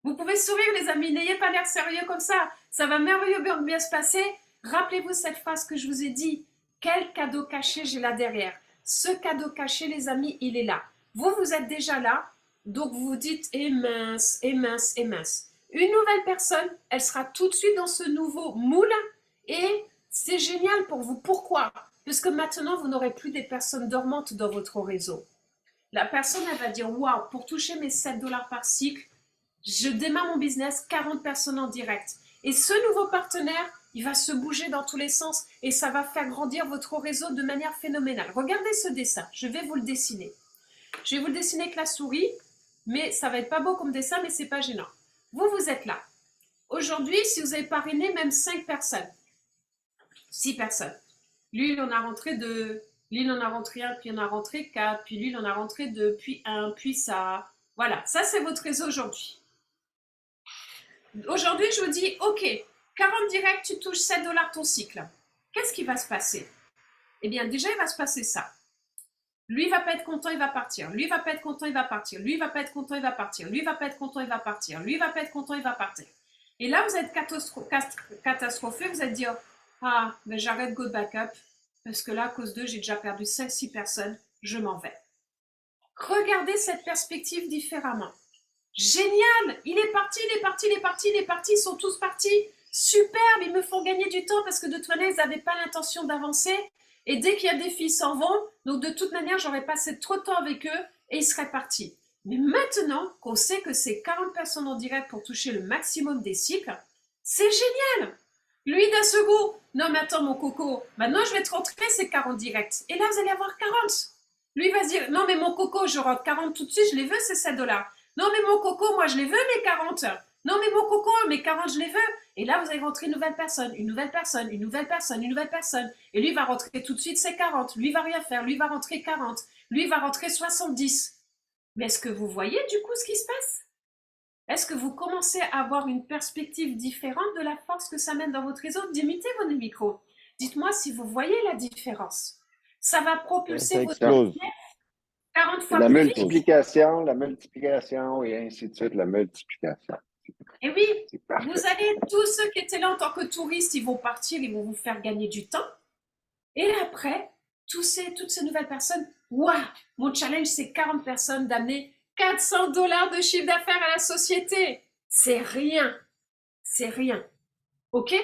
Vous pouvez sourire, les amis, n'ayez pas l'air sérieux comme ça. Ça va merveilleusement bien se passer. Rappelez-vous cette phrase que je vous ai dit. Quel cadeau caché j'ai là derrière? Ce cadeau caché, les amis, il est là. Vous, vous êtes déjà là. Donc, vous vous dites, eh mince, eh mince, eh mince. Une nouvelle personne, elle sera tout de suite dans ce nouveau moule et c'est génial pour vous. Pourquoi? Parce que maintenant, vous n'aurez plus des personnes dormantes dans votre réseau. La personne, elle va dire, waouh, pour toucher mes 7 $ par cycle, je démarre mon business, 40 personnes en direct. Et ce nouveau partenaire, il va se bouger dans tous les sens et ça va faire grandir votre réseau de manière phénoménale. Regardez ce dessin, je vais vous le dessiner. Je vais vous le dessiner avec la souris, mais ça va être pas beau comme dessin, mais c'est pas gênant. Vous, vous êtes là. Aujourd'hui, si vous avez parrainé même 5 personnes, 6 personnes, lui, il en a rentré 2, lui, il en a rentré 1, puis il en a rentré 4, puis lui, il en a rentré 2, puis 1, puis ça. Voilà, ça, c'est votre réseau aujourd'hui. Aujourd'hui, je vous dis, OK, 40 directs, tu touches 7 $ ton cycle. Qu'est-ce qui va se passer? Eh bien, déjà, il va se passer ça. Lui, il va pas être content, il va partir. Lui, il va pas être content, il va partir. Lui, il va pas être content, il va partir. Lui, il va pas être content, il va partir. Lui, il va pas être content, il va partir. Et là, vous êtes catastrophé, vous allez dire, ah, ben j'arrête Go Backup, parce que là, à cause d'eux, j'ai déjà perdu 5-6 personnes, je m'en vais. Regardez cette perspective différemment. Génial! Il est parti, il est parti, il est parti, il est parti, ils sont tous partis. Superbe, ils me font gagner du temps parce que de toute manière, ils n'avaient pas l'intention d'avancer. Et dès qu'il y a des filles, ils s'en vont. Donc de toute manière, j'aurais passé trop de temps avec eux et ils seraient partis. Mais maintenant qu'on sait que c'est 40 personnes en direct pour toucher le maximum des cycles, c'est génial! Lui, d'un second, non mais attends mon coco, maintenant je vais te rentrer ces 40 directs. Et là, vous allez avoir 40. Lui va se dire, non mais mon coco, je rentre 40 tout de suite, je les veux ces 7 dollars. Non mais mon coco, moi je les veux mes 40. Non mais mon coco, mes 40, je les veux. Et là, vous allez rentrer une nouvelle personne, une nouvelle personne, une nouvelle personne, une nouvelle personne. Et lui va rentrer tout de suite ses 40. Lui va rien faire, lui va rentrer 40. Lui va rentrer 70. Mais est-ce que vous voyez du coup ce qui se passe? Est-ce que vous commencez à avoir une perspective différente de la force que ça mène dans votre réseau? Limitez votre micro. Dites-moi si vous voyez la différence. Ça va propulser Ça votre explose. business 40 fois La plus vite. multiplication et ainsi de suite, la multiplication. Et oui, C'est parfait. vous allez, tous ceux qui étaient là en tant que touristes, ils vont partir, ils vont vous faire gagner du temps. Et après, toutes ces nouvelles personnes, waouh, mon challenge, c'est 40 personnes d'amener 400 dollars de chiffre d'affaires à la société. C'est rien. C'est rien. OK?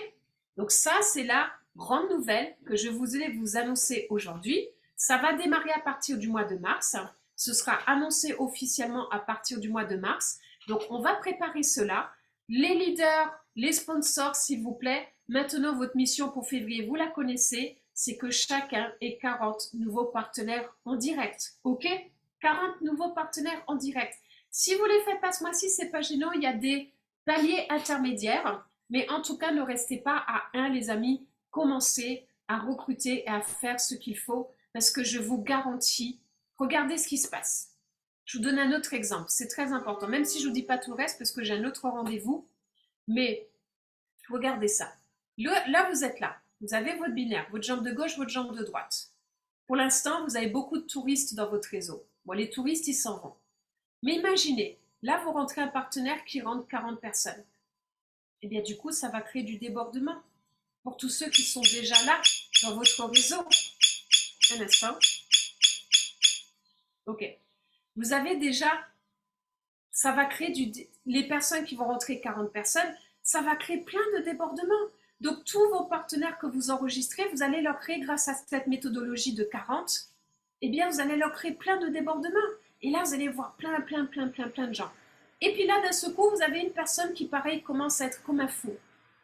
Donc ça, c'est la grande nouvelle que je voulais vous annoncer aujourd'hui. Ça va démarrer à partir du mois de mars. Ce sera annoncé officiellement à partir du mois de mars. Donc, on va préparer cela. Les leaders, les sponsors, s'il vous plaît. Maintenant, votre mission pour février, vous la connaissez. C'est que chacun ait 40 nouveaux partenaires en direct. OK? 40 nouveaux partenaires en direct. Si vous ne les faites pas ce mois-ci, c'est pas gênant. Il y a des paliers intermédiaires. Mais en tout cas, ne restez pas à 1, les amis. Commencez à recruter et à faire ce qu'il faut parce que je vous garantis, regardez ce qui se passe. Je vous donne un autre exemple, c'est très important, même si je ne vous dis pas tout le reste parce que j'ai un autre rendez-vous. Mais regardez ça. Là, vous êtes là. Vous avez votre binaire, votre jambe de gauche, votre jambe de droite. Pour l'instant, vous avez beaucoup de touristes dans votre réseau. Bon, les touristes, ils s'en vont. Mais imaginez, là, vous rentrez un partenaire qui rentre 40 personnes. Et bien, du coup, ça va créer du débordement pour tous ceux qui sont déjà là dans votre réseau. Un instant. OK. Vous avez déjà, ça va créer les personnes qui vont rentrer 40 personnes, ça va créer plein de débordements. Donc, tous vos partenaires que vous enregistrez, vous allez leur créer grâce à cette méthodologie de 40, eh bien, vous allez leur créer plein de débordements. Et là, vous allez voir plein de gens. Et puis là, d'un seul coup, vous avez une personne qui, pareil, commence à être comme un fou.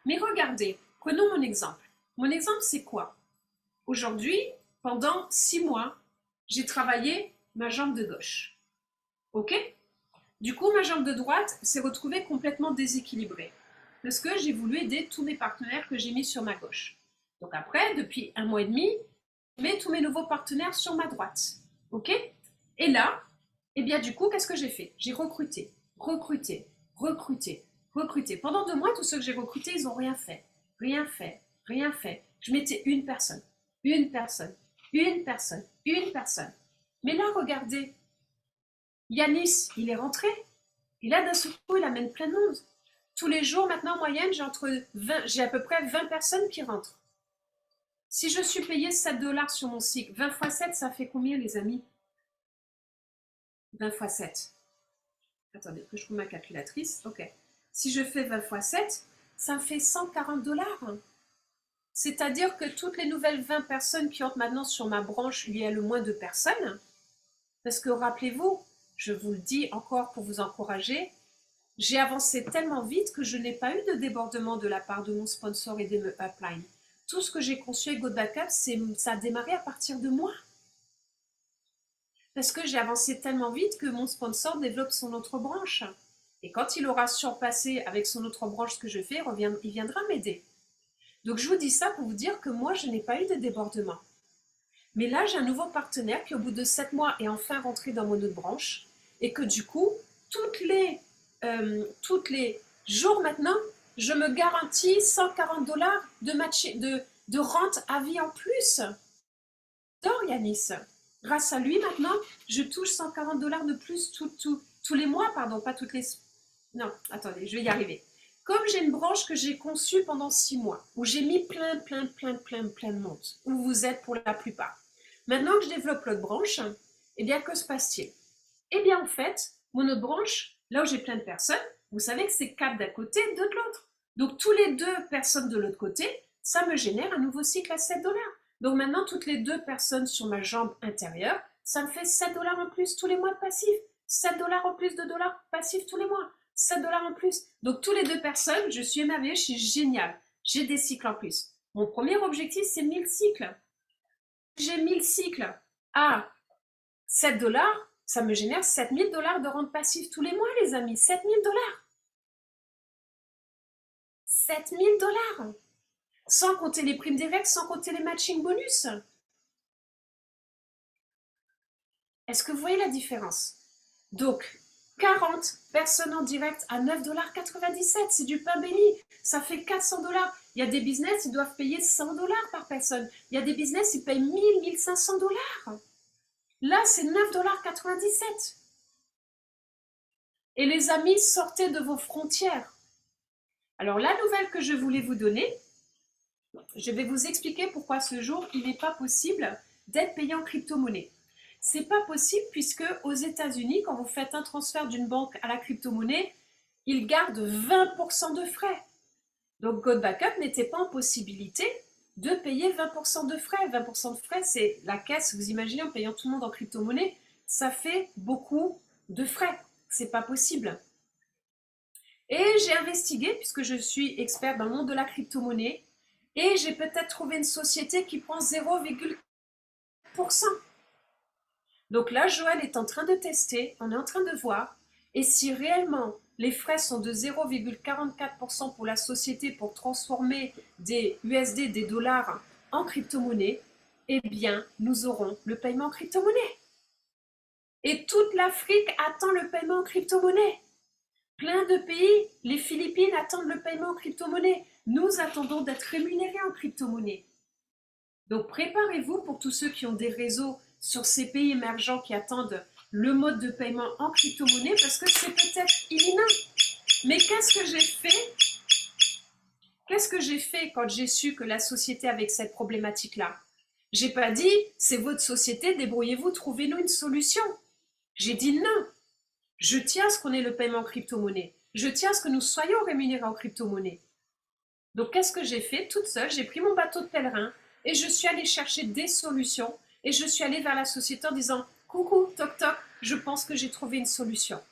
Mais regardez, prenons mon exemple. Mon exemple, c'est quoi? Aujourd'hui, pendant 6 mois, j'ai travaillé ma jambe de gauche. OK? Du coup, ma jambe de droite s'est retrouvée complètement déséquilibrée. Parce que j'ai voulu aider tous mes partenaires que j'ai mis sur ma gauche. Donc après, depuis 1 mois et demi, je mets tous mes nouveaux partenaires sur ma droite. OK? Et là, eh bien du coup, qu'est-ce que j'ai fait? J'ai recruté. Pendant 2 mois, tous ceux que j'ai recrutés, ils n'ont rien fait. Rien fait. Je mettais une personne. Mais là, regardez, Yanis, il est rentré. Et là, d'un seul coup, il amène plein de monde. Tous les jours, maintenant, en moyenne, j'ai à peu près 20 personnes qui rentrent. Si je suis payé 7 dollars sur mon cycle, 20 fois 7, ça fait combien, les amis? 20 fois 7. Attendez, que je trouve ma calculatrice. OK. Si je fais 20 fois 7, ça me fait 140 dollars. C'est-à-dire que toutes les nouvelles 20 personnes qui entrent maintenant sur ma branche, il y a le moins de personnes. Parce que rappelez-vous, je vous le dis encore pour vous encourager, j'ai avancé tellement vite que je n'ai pas eu de débordement de la part de mon sponsor et de mes upline. Tout ce que j'ai conçu avec GoBackup, ça a démarré à partir de moi. Parce que j'ai avancé tellement vite que mon sponsor développe son autre branche. Et quand il aura surpassé avec son autre branche ce que je fais, il viendra m'aider. Donc je vous dis ça pour vous dire que moi, je n'ai pas eu de débordement. Mais là, j'ai un nouveau partenaire qui, au bout de 7 mois, est enfin rentré dans mon autre branche. Et que du coup, toutes les jours maintenant, je me garantis 140 dollars de rente à vie en plus. J'adore Yanis. Grâce à lui, maintenant, je touche 140 dollars de plus tous les mois, pardon, pas toutes les... Non, attendez, je vais y arriver. Comme j'ai une branche que j'ai conçue pendant 6 mois, où j'ai mis plein de monde, où vous êtes pour la plupart. Maintenant que je développe l'autre branche, eh bien, que se passe-t-il? Eh bien, en fait, mon autre branche, là où j'ai plein de personnes, vous savez que c'est 4 d'un côté, 2 de l'autre. Donc, tous les 2 personnes de l'autre côté, ça me génère un nouveau cycle à 7 dollars. Donc maintenant, toutes les 2 personnes sur ma jambe intérieure, ça me fait 7 dollars en plus tous les mois de passif. 7 dollars en plus de dollars passifs tous les mois. 7 dollars en plus. Donc tous les 2 personnes, je suis émerveillée, je suis géniale. j'ai des cycles en plus. Mon premier objectif, c'est 1000 cycles. J'ai 1000 cycles à 7 $, ça me génère 7000 $ de rente passive tous les mois, les amis. 7000 $. 7000 $. Sans compter les primes directes, sans compter les matching bonus. Est-ce que vous voyez la différence? Donc, 40 personnes en direct à 9,97 $, c'est du pain béni. Ça fait 400 $. Il y a des business, ils doivent payer 100 $ par personne. Il y a des business, ils payent 1000, 1500 $. Là, c'est 9,97 $. Et les amis, sortez de vos frontières. Alors, la nouvelle que je voulais vous donner, je vais vous expliquer pourquoi ce jour, il n'est pas possible d'être payé en crypto-monnaie. C'est pas possible puisque aux États-Unis, quand vous faites un transfert d'une banque à la crypto-monnaie, ils gardent 20% de frais. Donc, GoldBackup n'était pas en possibilité de payer 20% de frais. 20% de frais, c'est la caisse, vous imaginez, en payant tout le monde en crypto-monnaie, ça fait beaucoup de frais. C'est pas possible. Et j'ai investigué, puisque je suis expert dans le monde de la crypto-monnaie, et j'ai peut-être trouvé une société qui prend 0,1%. Donc là, Joël est en train de tester, on est en train de voir, et si réellement les frais sont de 0,44% pour la société pour transformer des USD, des dollars, en crypto-monnaie, eh bien, nous aurons le paiement en crypto-monnaie. Et toute l'Afrique attend le paiement en crypto-monnaie. Plein de pays, les Philippines attendent le paiement en crypto-monnaie. Nous attendons d'être rémunérés en crypto-monnaie. Donc préparez-vous pour tous ceux qui ont des réseaux sur ces pays émergents qui attendent le mode de paiement en crypto-monnaie parce que c'est peut-être imminent. Mais qu'est-ce que j'ai fait? Qu'est-ce que j'ai fait quand j'ai su que la société avait cette problématique-là? J'ai pas dit, c'est votre société, débrouillez-vous, trouvez-nous une solution. J'ai dit non. Je tiens à ce qu'on ait le paiement en crypto-monnaie. Je tiens à ce que nous soyons rémunérés en crypto-monnaie. Donc, qu'est-ce que j'ai fait? Toute seule, j'ai pris mon bateau de pèlerin et je suis allée chercher des solutions et je suis allée vers la société en disant « Coucou, toc toc, je pense que j'ai trouvé une solution. »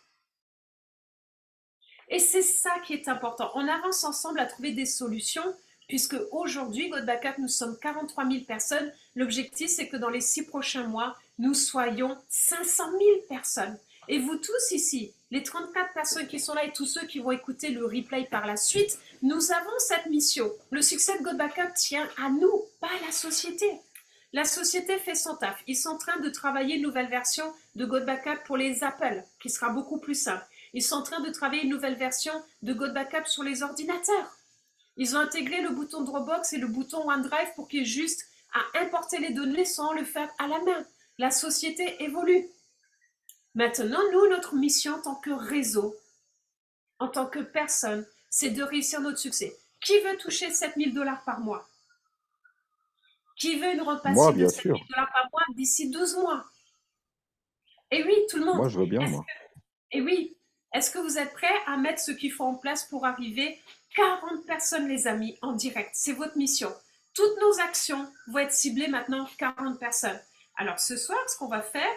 Et c'est ça qui est important. On avance ensemble à trouver des solutions puisque aujourd'hui, GoldBackup, nous sommes 43 000 personnes. L'objectif, c'est que dans les 6 prochains mois, nous soyons 500 000 personnes. Et vous tous ici, les 34 personnes qui sont là et tous ceux qui vont écouter le replay par la suite, nous avons cette mission. Le succès de GoldBackup tient à nous, pas à la société. La société fait son taf. Ils sont en train de travailler une nouvelle version de GoldBackup pour les Apple, qui sera beaucoup plus simple. Ils sont en train de travailler une nouvelle version de GoldBackup sur les ordinateurs. Ils ont intégré le bouton Dropbox et le bouton OneDrive pour qu'il y ait juste à importer les données sans le faire à la main. La société évolue. Maintenant, nous, notre mission en tant que réseau, en tant que personne, c'est de réussir notre succès. Qui veut toucher 7000 $ par mois? Qui veut une rente Moi, passive de bien 7000 sûr. $ par mois d'ici 12 mois? Et oui, tout le monde. Moi, je veux bien, moi. Et oui, est-ce que vous êtes prêts à mettre ce qu'il faut en place pour arriver 40 personnes, les amis, en direct? C'est votre mission. Toutes nos actions vont être ciblées maintenant 40 personnes. Alors, ce soir, ce qu'on va faire,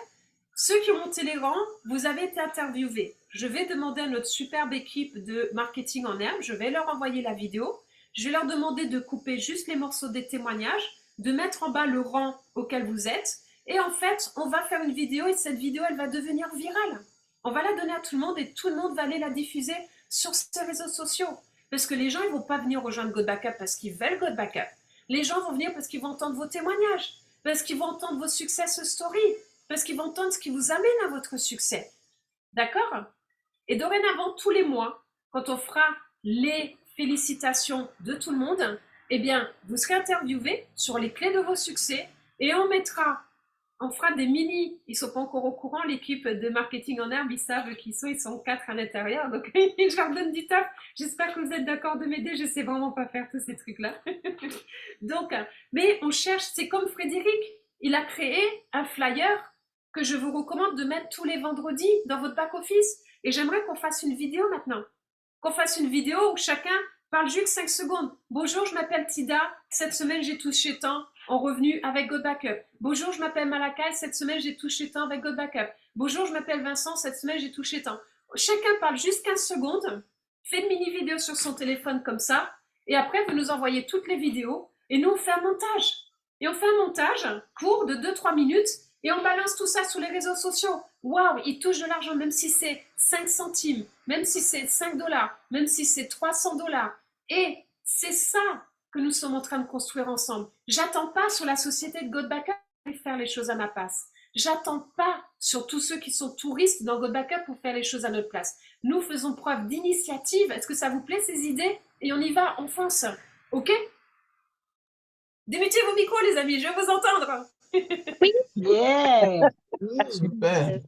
ceux qui ont monté les rangs, vous avez été interviewés. Je vais demander à notre superbe équipe de marketing en herbe, je vais leur envoyer la vidéo. Je vais leur demander de couper juste les morceaux des témoignages, de mettre en bas le rang auquel vous êtes. Et en fait, on va faire une vidéo et cette vidéo, elle va devenir virale. On va la donner à tout le monde et tout le monde va aller la diffuser sur ces réseaux sociaux. Parce que les gens, ils ne vont pas venir rejoindre GoldBackup parce qu'ils veulent GoldBackup. Les gens vont venir parce qu'ils vont entendre vos témoignages, parce qu'ils vont entendre vos success stories, parce qu'ils vont entendre ce qui vous amène à votre succès. D'accord? Et dorénavant, tous les mois, quand on fera les félicitations de tout le monde, eh bien, vous serez interviewé sur les clés de vos succès et on fera des mini, ils ne sont pas encore au courant, l'équipe de marketing en herbe, ils savent qui ils sont 4 à l'intérieur, donc je leur donne du taf. J'espère que vous êtes d'accord de m'aider, je ne sais vraiment pas faire tous ces trucs-là. Donc, mais on cherche, c'est comme Frédéric, il a créé un flyer que je vous recommande de mettre tous les vendredis dans votre back-office. Et j'aimerais qu'on fasse une vidéo maintenant. Qu'on fasse une vidéo où chacun parle juste 5 secondes. Bonjour, je m'appelle Tida. Cette semaine, j'ai touché tant en revenu avec GoldBackup. Bonjour, je m'appelle Malakai. Cette semaine, j'ai touché tant avec GoldBackup. Bonjour, je m'appelle Vincent. Cette semaine, j'ai touché tant. Chacun parle juste 15 secondes, fait une mini-vidéo sur son téléphone comme ça. Et après, vous nous envoyez toutes les vidéos et nous, on fait un montage. Et on fait un montage court de 2-3 minutes et on balance tout ça sur les réseaux sociaux. Waouh, ils touchent de l'argent, même si c'est 5 centimes, même si c'est 5 dollars, même si c'est 300 dollars. Et c'est ça que nous sommes en train de construire ensemble. J'attends pas sur la société de God Backup pour faire les choses à ma place. J'attends pas sur tous ceux qui sont touristes dans God Backup pour faire les choses à notre place. Nous faisons preuve d'initiative. Est-ce que ça vous plaît ces idées? Et on y va, on fonce. Ok? Démutez vos micros les amis, je veux vous entendre. Yeah. Super.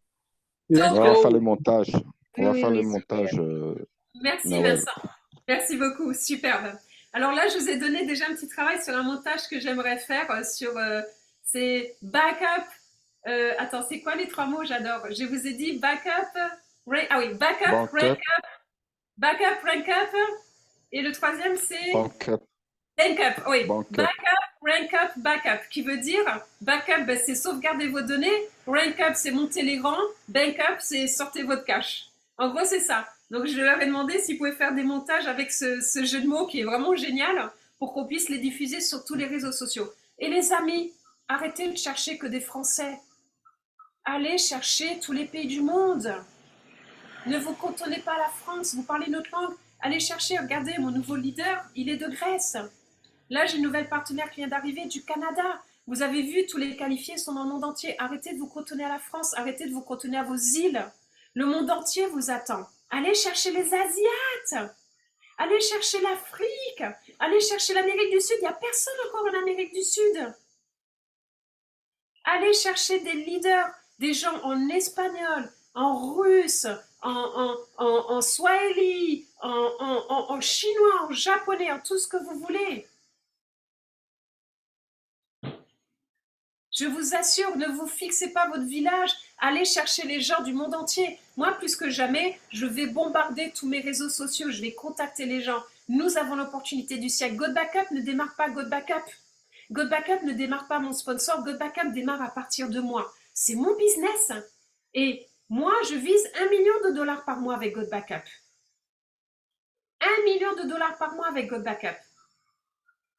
On va Donc, faire le montage. On va Oui, faire oui, le super. montage, merci Nawel. Vincent. Merci beaucoup, superbe. Alors là, je vous ai donné déjà un petit travail sur un montage que j'aimerais faire sur c'est backup. Attends, c'est quoi les 3 mots? J'adore. Je vous ai dit backup. Ah oui, backup, Bank rank up, up, backup, rank up. Et le troisième, c'est bank up, rank up. Oui, bank up. backup, rank up, backup. Qui veut dire backup, ben, c'est sauvegarder vos données. Rank up, c'est monter les rangs. Bank up, c'est sortir votre cash. En gros, c'est ça. Donc, je leur ai demandé s'ils pouvaient faire des montages avec ce jeu de mots qui est vraiment génial pour qu'on puisse les diffuser sur tous les réseaux sociaux. Et les amis, arrêtez de chercher que des Français. Allez chercher tous les pays du monde. Ne vous cantonnez pas à la France, vous parlez notre langue. Allez chercher, regardez, mon nouveau leader, il est de Grèce. Là, j'ai une nouvelle partenaire qui vient d'arriver du Canada. Vous avez vu, tous les qualifiés sont dans le monde entier. Arrêtez de vous cantonner à la France, arrêtez de vous cantonner à vos îles. Le monde entier vous attend. Allez chercher les Asiates. Allez chercher l'Afrique. Allez chercher l'Amérique du Sud. Il n'y a personne encore en Amérique du Sud. Allez chercher des leaders, des gens en espagnol, en russe, en swahili, en chinois, en japonais, en tout ce que vous voulez. Je vous assure, ne vous fixez pas votre village, allez chercher les gens du monde entier. Moi, plus que jamais, je vais bombarder tous mes réseaux sociaux, je vais contacter les gens. Nous avons l'opportunité du siècle. God Backup ne démarre pas God Backup. God Backup ne démarre pas mon sponsor, God Backup démarre à partir de moi. C'est mon business. Et moi, je vise 1 million de dollars par mois avec God Backup. 1 million de dollars par mois avec God Backup.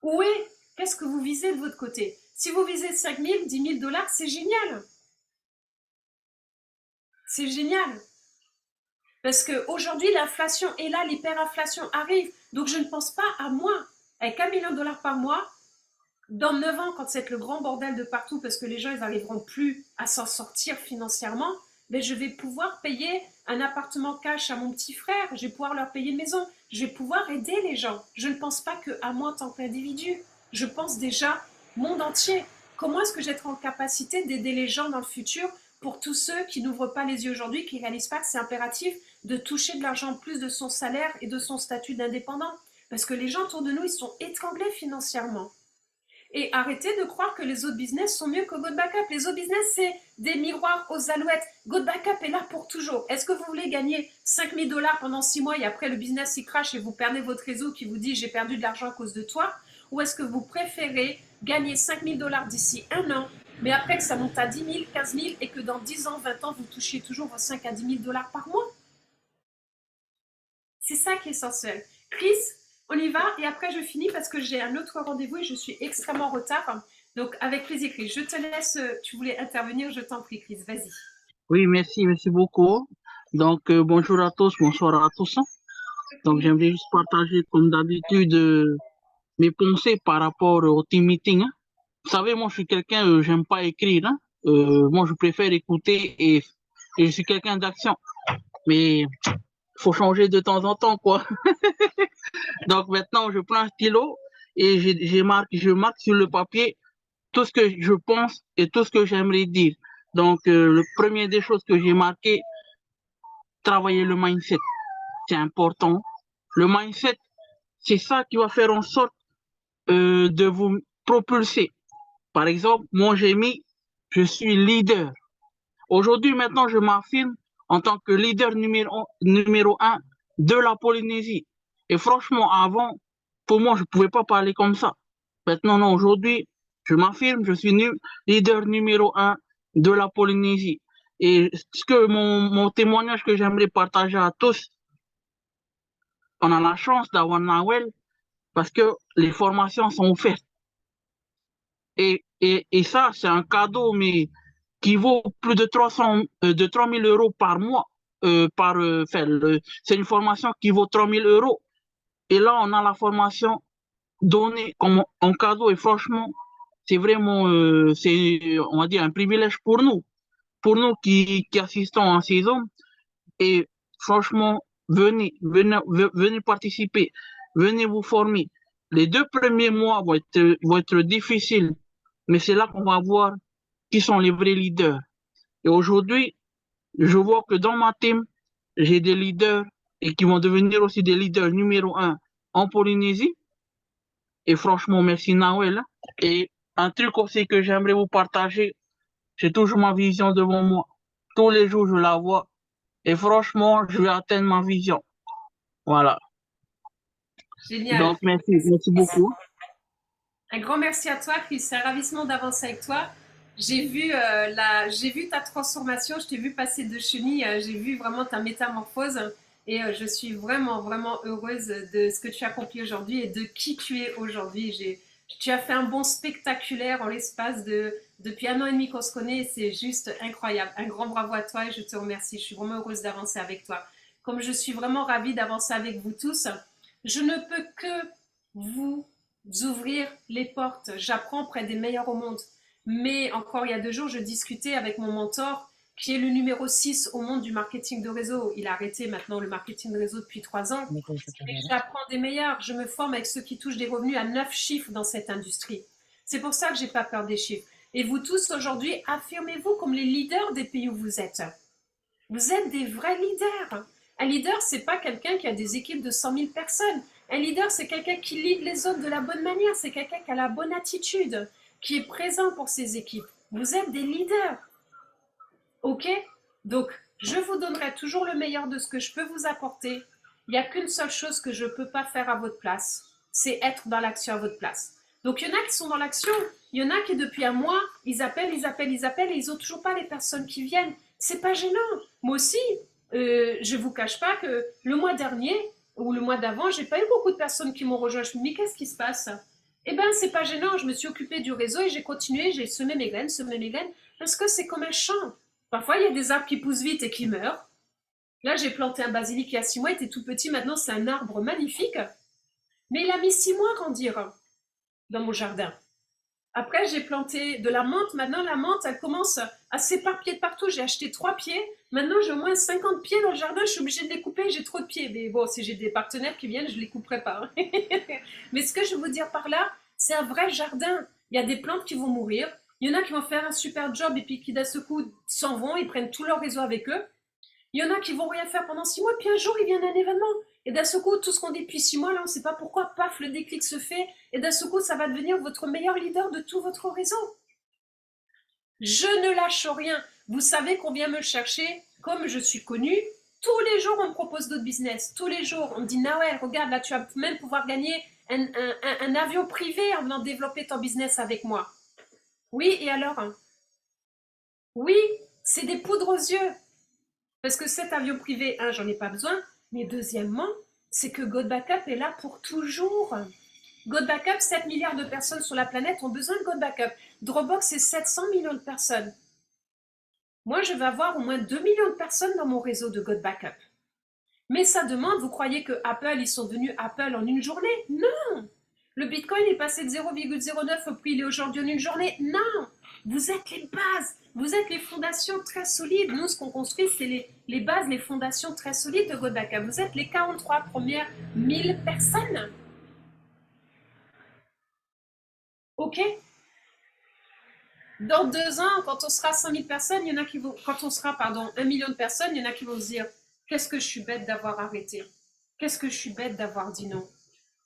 Où est? Qu'est-ce que vous visez de votre côté? Si vous visez 5 000, 10 000 dollars, c'est génial. C'est génial. Parce qu'aujourd'hui, l'inflation est là, l'hyperinflation arrive. Donc, je ne pense pas à moi. Avec 1 million de dollars par mois, dans 9 ans, quand c'est le grand bordel de partout, parce que les gens, ils n'arriveront plus à s'en sortir financièrement, mais je vais pouvoir payer un appartement cash à mon petit frère, je vais pouvoir leur payer une maison, je vais pouvoir aider les gens. Je ne pense pas qu'à moi en tant qu'individu. Je pense déjà monde entier. Comment est-ce que j'être en capacité d'aider les gens dans le futur pour tous ceux qui n'ouvrent pas les yeux aujourd'hui, qui ne réalisent pas que c'est impératif de toucher de l'argent en plus de son salaire et de son statut d'indépendant? Parce que les gens autour de nous, ils sont étranglés financièrement. Et arrêtez de croire que les autres business sont mieux que God Backup. Les autres business, c'est des miroirs aux alouettes. God Backup est là pour toujours. Est-ce que vous voulez gagner 5 000 dollars pendant 6 mois et après le business il crache et vous perdez votre réseau qui vous dit j'ai perdu de l'argent à cause de toi? Ou est-ce que vous préférez gagner 5 000 dollars d'ici 1 an, mais après que ça monte à 10 000, 15 000 et que dans 10 ans, 20 ans, vous touchiez toujours vos 5 à 10 000 dollars par mois? C'est ça qui est essentiel. Chris, on y va et après je finis parce que j'ai un autre rendez-vous et je suis extrêmement en retard. Donc avec plaisir Chris, je te laisse, tu voulais intervenir, je t'en prie Chris, vas-y. Oui, merci beaucoup. Donc, bonjour à tous, bonsoir à tous. Donc, j'aimerais juste partager, comme d'habitude, mes pensées par rapport au team meeting. Vous savez, moi, je suis quelqu'un, j'aime pas écrire. Moi, je préfère écouter et je suis quelqu'un d'action. Mais il faut changer de temps en temps, quoi. Donc, maintenant, je prends un stylo et je marque sur le papier tout ce que je pense et tout ce que j'aimerais dire. Donc, le premier des choses que j'ai marqué, travailler le mindset. C'est important. Le mindset, c'est ça qui va faire en sorte de vous propulser. Par exemple, moi, j'ai mis, je suis leader. Aujourd'hui, maintenant, je m'affirme en tant que leader numéro 1 de la Polynésie. Et franchement, avant, pour moi, je ne pouvais pas parler comme ça. Maintenant, non, aujourd'hui, je m'affirme, je suis leader numéro 1 de la Polynésie. Et ce que mon témoignage que j'aimerais partager à tous, on a la chance d'avoir Nawel parce que les formations sont offertes. Et ça, c'est un cadeau, mais qui vaut plus de 3 000 euros par mois. C'est une formation qui vaut 3 000 euros. Et là, on a la formation donnée comme un cadeau. Et franchement, c'est vraiment, on va dire, un privilège pour nous qui assistons à ces hommes. Et franchement, venez participer, venez vous former. Les 2 premiers mois vont être difficiles, mais c'est là qu'on va voir qui sont les vrais leaders. Et aujourd'hui, je vois que dans ma team, j'ai des leaders et qui vont devenir aussi des leaders numéro 1 en Polynésie. Et franchement, merci Nawel. Et un truc aussi que j'aimerais vous partager, c'est toujours ma vision devant moi. Tous les jours, je la vois. Et franchement, je vais atteindre ma vision. Voilà. Génial. Donc, merci beaucoup. Un grand merci à toi, Chris. C'est un ravissement d'avancer avec toi. J'ai vu ta transformation, je t'ai vu passer de chenille, j'ai vu vraiment ta métamorphose et je suis vraiment, vraiment heureuse de ce que tu as accompli aujourd'hui et de qui tu es aujourd'hui. Tu as fait un bond spectaculaire en l'espace depuis 1 an et demi qu'on se connaît, c'est juste incroyable. Un grand bravo à toi et je te remercie. Je suis vraiment heureuse d'avancer avec toi. Comme je suis vraiment ravie d'avancer avec vous tous, je ne peux que vous ouvrir les portes. J'apprends près des meilleurs au monde. Mais encore il y a 2 jours, je discutais avec mon mentor qui est le numéro 6 au monde du marketing de réseau. Il a arrêté maintenant le marketing de réseau depuis 3 ans. Et j'apprends des meilleurs. Je me forme avec ceux qui touchent des revenus à 9 chiffres dans cette industrie. C'est pour ça que j'ai pas peur des chiffres. Et vous tous aujourd'hui, affirmez-vous comme les leaders des pays où vous êtes. Vous êtes des vrais leaders. Un leader, c'est pas quelqu'un qui a des équipes de 100 000 personnes. Un leader, c'est quelqu'un qui lead les autres de la bonne manière. C'est quelqu'un qui a la bonne attitude, qui est présent pour ses équipes. Vous êtes des leaders. Ok? Donc, je vous donnerai toujours le meilleur de ce que je peux vous apporter. Il n'y a qu'une seule chose que je ne peux pas faire à votre place, c'est être dans l'action à votre place. Donc, il y en a qui sont dans l'action. Il y en a qui, depuis 1 mois, ils appellent et ils n'ont toujours pas les personnes qui viennent. C'est pas gênant. Moi aussi, je ne vous cache pas que le mois dernier ou le mois d'avant, j'ai pas eu beaucoup de personnes qui m'ont rejoint. Je me dis, mais qu'est-ce qui se passe? Eh bien, c'est pas gênant. Je me suis occupée du réseau et j'ai continué. J'ai semé mes graines, parce que c'est comme un champ. Parfois, il y a des arbres qui poussent vite et qui meurent. Là, j'ai planté un basilic il y a 6 mois, il était tout petit. Maintenant, c'est un arbre magnifique. Mais il a mis 6 mois à grandir dans mon jardin. Après, j'ai planté de la menthe. Maintenant, la menthe, elle commence à s'éparpiller de partout. J'ai acheté 3 pieds. Maintenant, j'ai au moins 50 pieds dans le jardin. Je suis obligée de les couper. J'ai trop de pieds. Mais bon, si j'ai des partenaires qui viennent, je ne les couperai pas. Mais ce que je veux vous dire par là, c'est un vrai jardin. Il y a des plantes qui vont mourir. Il y en a qui vont faire un super job et puis qui d'un seul coup s'en vont. Ils prennent tout leur réseau avec eux. Il y en a qui vont rien faire pendant 6 mois. Puis un jour, il vient un événement. Et d'un seul coup, tout ce qu'on dit depuis 6 mois, là, on ne sait pas pourquoi, paf, le déclic se fait. Et d'un seul coup, ça va devenir votre meilleur leader de tout votre réseau. Je ne lâche rien. Vous savez qu'on vient me chercher, comme je suis connue. Tous les jours, on me propose d'autres business. Tous les jours, on me dit, Nawel, regarde, là, tu vas même pouvoir gagner un avion privé en venant développer ton business avec moi. Oui, et alors? Oui, c'est des poudres aux yeux. Parce que cet avion privé, j'en ai pas besoin. Mais deuxièmement, c'est que GoBackup est là pour toujours. GoBackup, 7 milliards de personnes sur la planète ont besoin de GoBackup. Dropbox, c'est 700 millions de personnes. Moi, je vais avoir au moins 2 millions de personnes dans mon réseau de GoBackup. Mais ça demande, vous croyez que Apple, ils sont devenus Apple en une journée? Non! Le Bitcoin est passé de 0,09 au prix il est aujourd'hui en une journée? Non! Vous êtes les bases, vous êtes les fondations très solides. Nous, ce qu'on construit, c'est les bases, les fondations très solides de GoBackup. Vous êtes les 43 premières 1000 personnes. Ok? Dans 2 ans, quand on sera 100 000 personnes, il y en a qui vont, quand on sera, 1 million de personnes, il y en a qui vont se dire, qu'est-ce que je suis bête d'avoir arrêté? Qu'est-ce que je suis bête d'avoir dit non?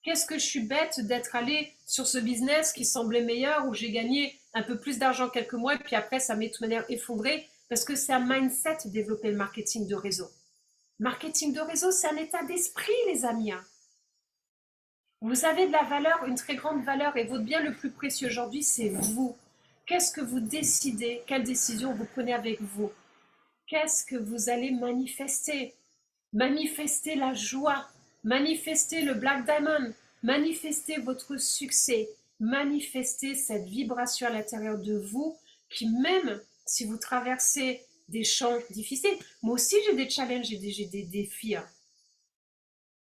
Qu'est-ce que je suis bête d'être allée sur ce business qui semblait meilleur, où j'ai gagné un peu plus d'argent quelques mois, et puis après, ça m'est de toute manière effondré, parce que c'est un mindset de développer le marketing de réseau. Marketing de réseau, c'est un état d'esprit, les amis. Vous avez de la valeur, une très grande valeur, et votre bien le plus précieux aujourd'hui, c'est vous. Qu'est-ce que vous décidez? Quelle décision vous prenez avec vous? Qu'est-ce que vous allez manifester? Manifester la joie, manifester le Black Diamond, manifestez votre succès, manifestez cette vibration à l'intérieur de vous qui, même si vous traversez des champs difficiles, moi aussi j'ai des challenges, j'ai des défis.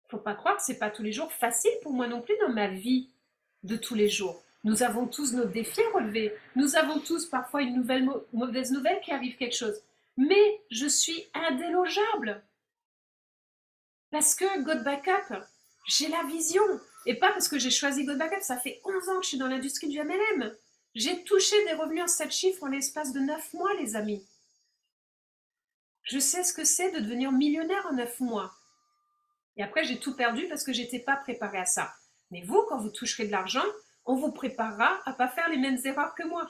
Faut pas croire que c'est pas tous les jours facile pour moi non plus dans ma vie de tous les jours. Nous avons tous nos défis à relever. Nous avons tous parfois une mauvaise nouvelle qui arrive quelque chose. Mais je suis indélogeable. Parce que God Backup, j'ai la vision. Et pas parce que j'ai choisi God Backup, ça fait 11 ans que je suis dans l'industrie du MLM. J'ai touché des revenus en 7 chiffres en l'espace de 9 mois, les amis. Je sais ce que c'est de devenir millionnaire en 9 mois. Et après, j'ai tout perdu parce que j'étais pas préparée à ça. Mais vous, quand vous toucherez de l'argent, on vous préparera à pas faire les mêmes erreurs que moi.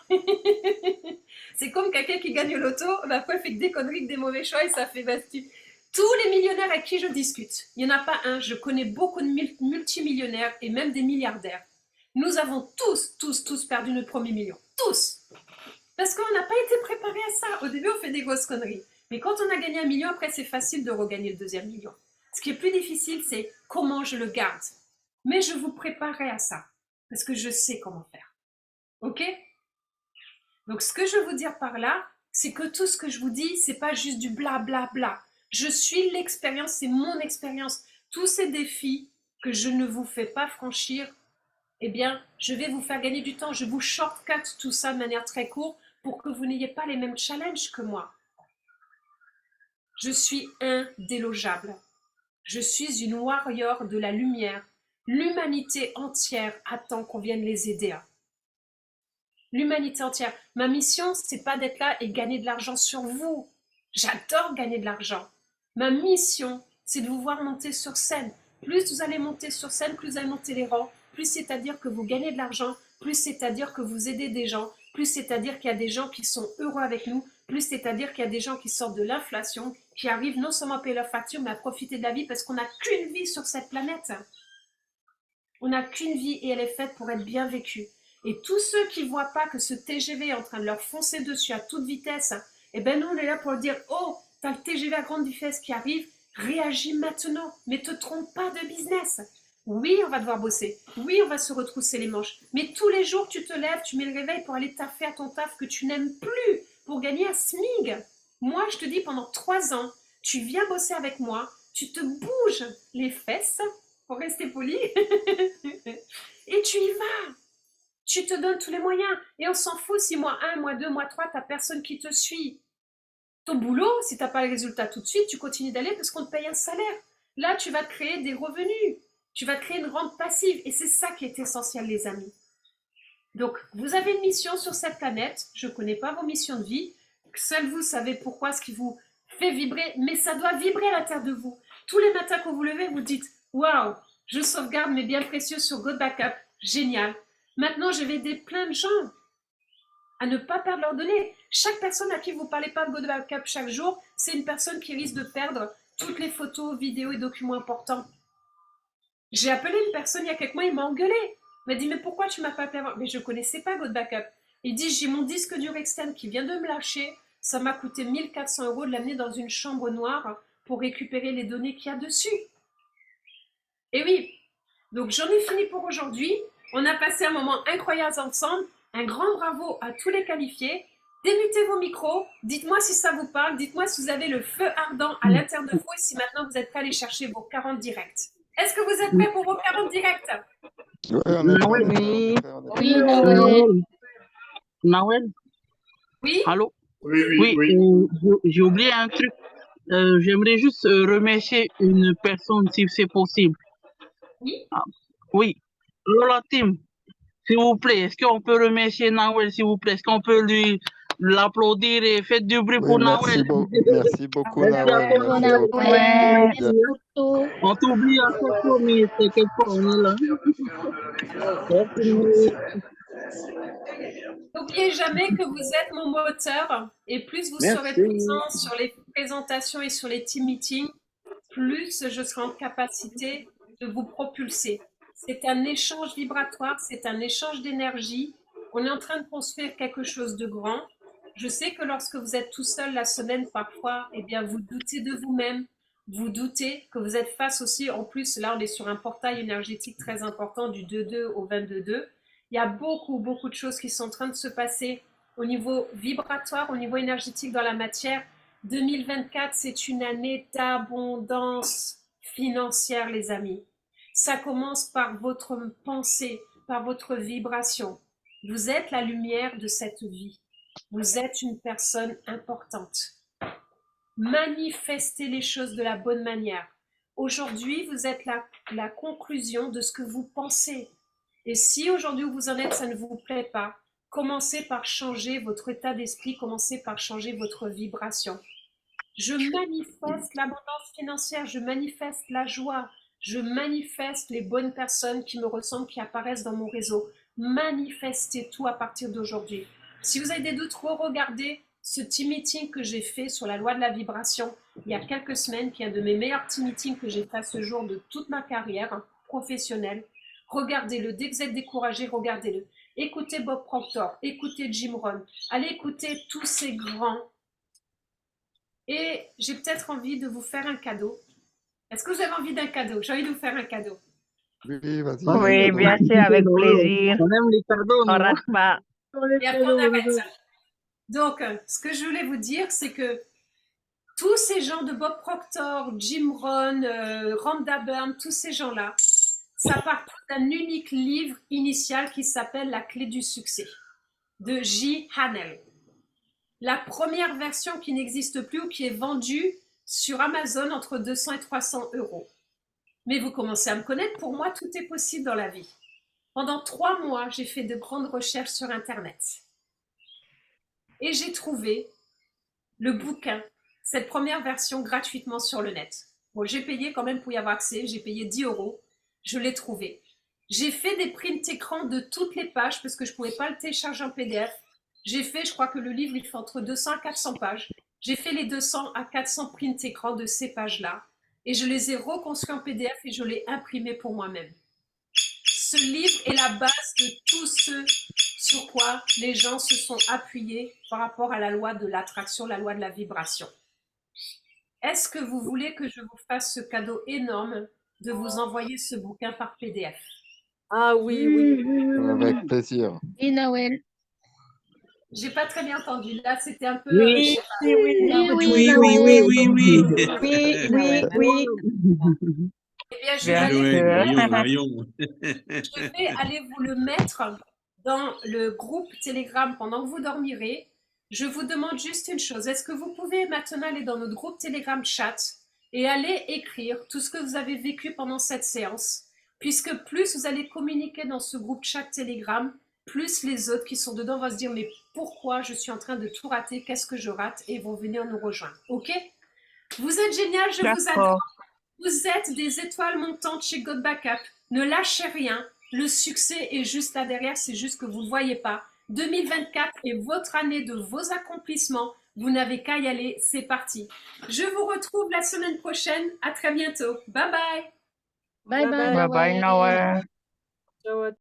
C'est comme quelqu'un qui gagne au loto, après il fait que des conneries, que des mauvais choix et ça fait bastille. Tous les millionnaires à qui je discute, il n'y en a pas un, je connais beaucoup de multimillionnaires et même des milliardaires. Nous avons tous perdu notre premier million. Tous. Parce qu'on n'a pas été préparé à ça. Au début, on fait des grosses conneries. Mais quand on a gagné 1 million, après, c'est facile de regagner le 2e million. Ce qui est plus difficile, c'est comment je le garde. Mais je vous préparerai à ça. Parce que je sais comment faire. Ok? Donc, ce que je veux vous dire par là, c'est que tout ce que je vous dis, c'est pas juste du bla bla bla. Je suis l'expérience, c'est mon expérience. Tous ces défis que je ne vous fais pas franchir, eh bien, je vais vous faire gagner du temps. Je vous shortcut tout ça de manière très courte pour que vous n'ayez pas les mêmes challenges que moi. Je suis indélogeable. Je suis une warrior de la lumière. L'humanité entière attend qu'on vienne les aider. L'humanité entière. Ma mission, c'est pas d'être là et gagner de l'argent sur vous. J'adore gagner de l'argent. Ma mission, c'est de vous voir monter sur scène. Plus vous allez monter sur scène, plus vous allez monter les rangs, plus c'est-à-dire que vous gagnez de l'argent, plus c'est-à-dire que vous aidez des gens, plus c'est-à-dire qu'il y a des gens qui sont heureux avec nous, plus c'est-à-dire qu'il y a des gens qui sortent de l'inflation, qui arrivent non seulement à payer leurs factures, mais à profiter de la vie parce qu'on n'a qu'une vie sur cette planète. On n'a qu'une vie et elle est faite pour être bien vécue. Et tous ceux qui ne voient pas que ce TGV est en train de leur foncer dessus à toute vitesse, eh ben nous on est là pour dire « Oh, t'as le TGV à grande vitesse qui arrive, réagis maintenant, mais te trompe pas de business !» Oui, on va devoir bosser. Oui, on va se retrousser les manches. Mais tous les jours, tu te lèves, tu mets le réveil pour aller taffer à ton taf que tu n'aimes plus, pour gagner un SMIG. Moi, je te dis, pendant 3 ans, tu viens bosser avec moi, tu te bouges les fesses, pour rester poli, et tu y vas. Tu te donnes tous les moyens. Et on s'en fout si mois 1, mois 2, mois 3, t'as personne qui te suit. Ton boulot, si t'as pas le résultat tout de suite, tu continues d'aller parce qu'on te paye un salaire. Là, tu vas te créer des revenus. Tu vas créer une rente passive. Et c'est ça qui est essentiel, les amis. Donc, vous avez une mission sur cette planète. Je ne connais pas vos missions de vie. Seul vous savez pourquoi ce qui vous fait vibrer. Mais ça doit vibrer à l'intérieur de vous. Tous les matins quand vous levez, vous dites « Waouh, je sauvegarde mes biens précieux sur God Backup. Génial. Maintenant, je vais aider plein de gens à ne pas perdre leurs données. Chaque personne à qui vous ne parlez pas de God Backup chaque jour, c'est une personne qui risque de perdre toutes les photos, vidéos et documents importants. J'ai appelé une personne il y a quelques mois, il m'a engueulé. Il m'a dit, mais pourquoi tu m'as pas appelé avant? Mais je ne connaissais pas God Backup. Il dit, j'ai mon disque dur externe qui vient de me lâcher. Ça m'a coûté 1 400 € de l'amener dans une chambre noire pour récupérer les données qu'il y a dessus. Et oui, donc j'en ai fini pour aujourd'hui. On a passé un moment incroyable ensemble. Un grand bravo à tous les qualifiés. Débutez vos micros. Dites-moi si ça vous parle. Dites-moi si vous avez le feu ardent à l'intérieur de vous et si maintenant vous êtes prêts à aller chercher vos 40 directs. Est-ce que vous êtes prêts pour vos 40 directs? Oui, on est prêt. Oui. Oui, Noël. Nawel, Oui? allô? Oui. J'ai oublié un truc. J'aimerais juste remercier une personne si c'est possible. Oui? Oui, Lola Tim, s'il vous plaît, est-ce qu'on peut remercier Nawel, s'il vous plaît? Est-ce qu'on peut l'applaudir et faire du bruit pour Oui, Nawel? merci beaucoup, Merci à Nawel. toi. Bravo, Merci beaucoup. Noël. Bien. Merci pour tout. On t'oublie à chaque fois, mais t'inquiète pas, on est là. Merci. N'oubliez jamais que vous êtes mon moteur et plus vous serez Merci. présent sur les présentations et sur les team meetings, plus je serai en capacité de vous propulser. C'est un échange vibratoire, c'est un échange d'énergie. On est en train de construire quelque chose de grand. Je sais que lorsque vous êtes tout seul la semaine, parfois, eh bien, vous doutez de vous-même. vous doutez, que vous êtes face aussi, en plus, là, on est sur un portail énergétique très important du 2-2 au 22-2. Il y a beaucoup, beaucoup de choses qui sont en train de se passer au niveau vibratoire, au niveau énergétique dans la matière. 2024, c'est une année d'abondance financière, les amis. Ça commence par votre pensée, par votre vibration. Vous êtes la lumière de cette vie. Vous êtes une personne importante. Manifestez les choses de la bonne manière. Aujourd'hui, vous êtes la conclusion de ce que vous pensez. Et si aujourd'hui où vous en êtes, ça ne vous plaît pas, commencez par changer votre état d'esprit, commencez par changer votre vibration. Je manifeste l'abondance financière, je manifeste la joie, je manifeste les bonnes personnes qui me ressemblent, qui apparaissent dans mon réseau. Manifestez tout à partir d'aujourd'hui. Si vous avez des doutes, regardez ce team meeting que j'ai fait sur la loi de la vibration il y a quelques semaines, qui est un de mes meilleurs team meetings que j'ai fait à ce jour de toute ma carrière professionnelle. Regardez-le, dès que vous êtes découragé, regardez-le. Écoutez Bob Proctor, écoutez Jim Rohn, allez écouter tous ces grands. Et j'ai peut-être envie de vous faire un cadeau. Est-ce que vous avez envie d'un cadeau? J'ai envie de vous faire un cadeau. Oui, vas-y. Oui, bien sûr, avec plaisir. On aime les cadeaux, On non? rate pas. Et après, on arrête. Donc, ce que je voulais vous dire, c'est que tous ces gens de Bob Proctor, Jim Rohn, Rhonda Byrne, tous ces gens-là, ça part d'un unique livre initial qui s'appelle La clé du succès, de J. Hanel. La première version qui n'existe plus ou qui est vendue sur Amazon entre 200 et 300 euros. Mais vous commencez à me connaître, pour moi, tout est possible dans la vie. Pendant 3 mois, j'ai fait de grandes recherches sur Internet. Et j'ai trouvé le bouquin, cette première version gratuitement sur le net. Bon, j'ai payé quand même pour y avoir accès, j'ai payé 10 euros, je l'ai trouvé. J'ai fait des prints écran de toutes les pages parce que je ne pouvais pas le télécharger en PDF. J'ai fait, je crois que le livre, il fait entre 200 à 400 pages. J'ai fait les 200 à 400 prints écran de ces pages-là et je les ai reconstruits en PDF et je l'ai imprimé pour moi-même. Ce livre est la base de tout ce sur quoi les gens se sont appuyés par rapport à la loi de l'attraction, la loi de la vibration. Est-ce que vous voulez que je vous fasse ce cadeau énorme de vous envoyer ce bouquin par PDF? Ah oui. Avec plaisir. Oui, Noël. J'ai pas très bien entendu. Là, c'était un peu. Oui, Oui, oui, Oui, Noël. oui. Oui. Eh bien, je Bien vais, sûr. Marion. je vais aller vous le mettre dans le groupe Telegram pendant que vous dormirez. Je vous demande juste une chose. Est-ce que vous pouvez maintenant aller dans notre groupe Telegram chat et aller écrire tout ce que vous avez vécu pendant cette séance? Puisque plus vous allez communiquer dans ce groupe chat Telegram, plus les autres qui sont dedans vont se dire mais pourquoi je suis en train de tout rater, qu'est-ce que je rate, et vont venir nous rejoindre. Ok? Vous êtes génial, je vous adore. Vous êtes des étoiles montantes chez God Backup. Ne lâchez rien. Le succès est juste là derrière, c'est juste que vous ne voyez pas. 2024 est votre année de vos accomplissements. Vous n'avez qu'à y aller, c'est parti. Je vous retrouve la semaine prochaine. À très bientôt. Bye bye. Bye bye, Bye Noël. Noël.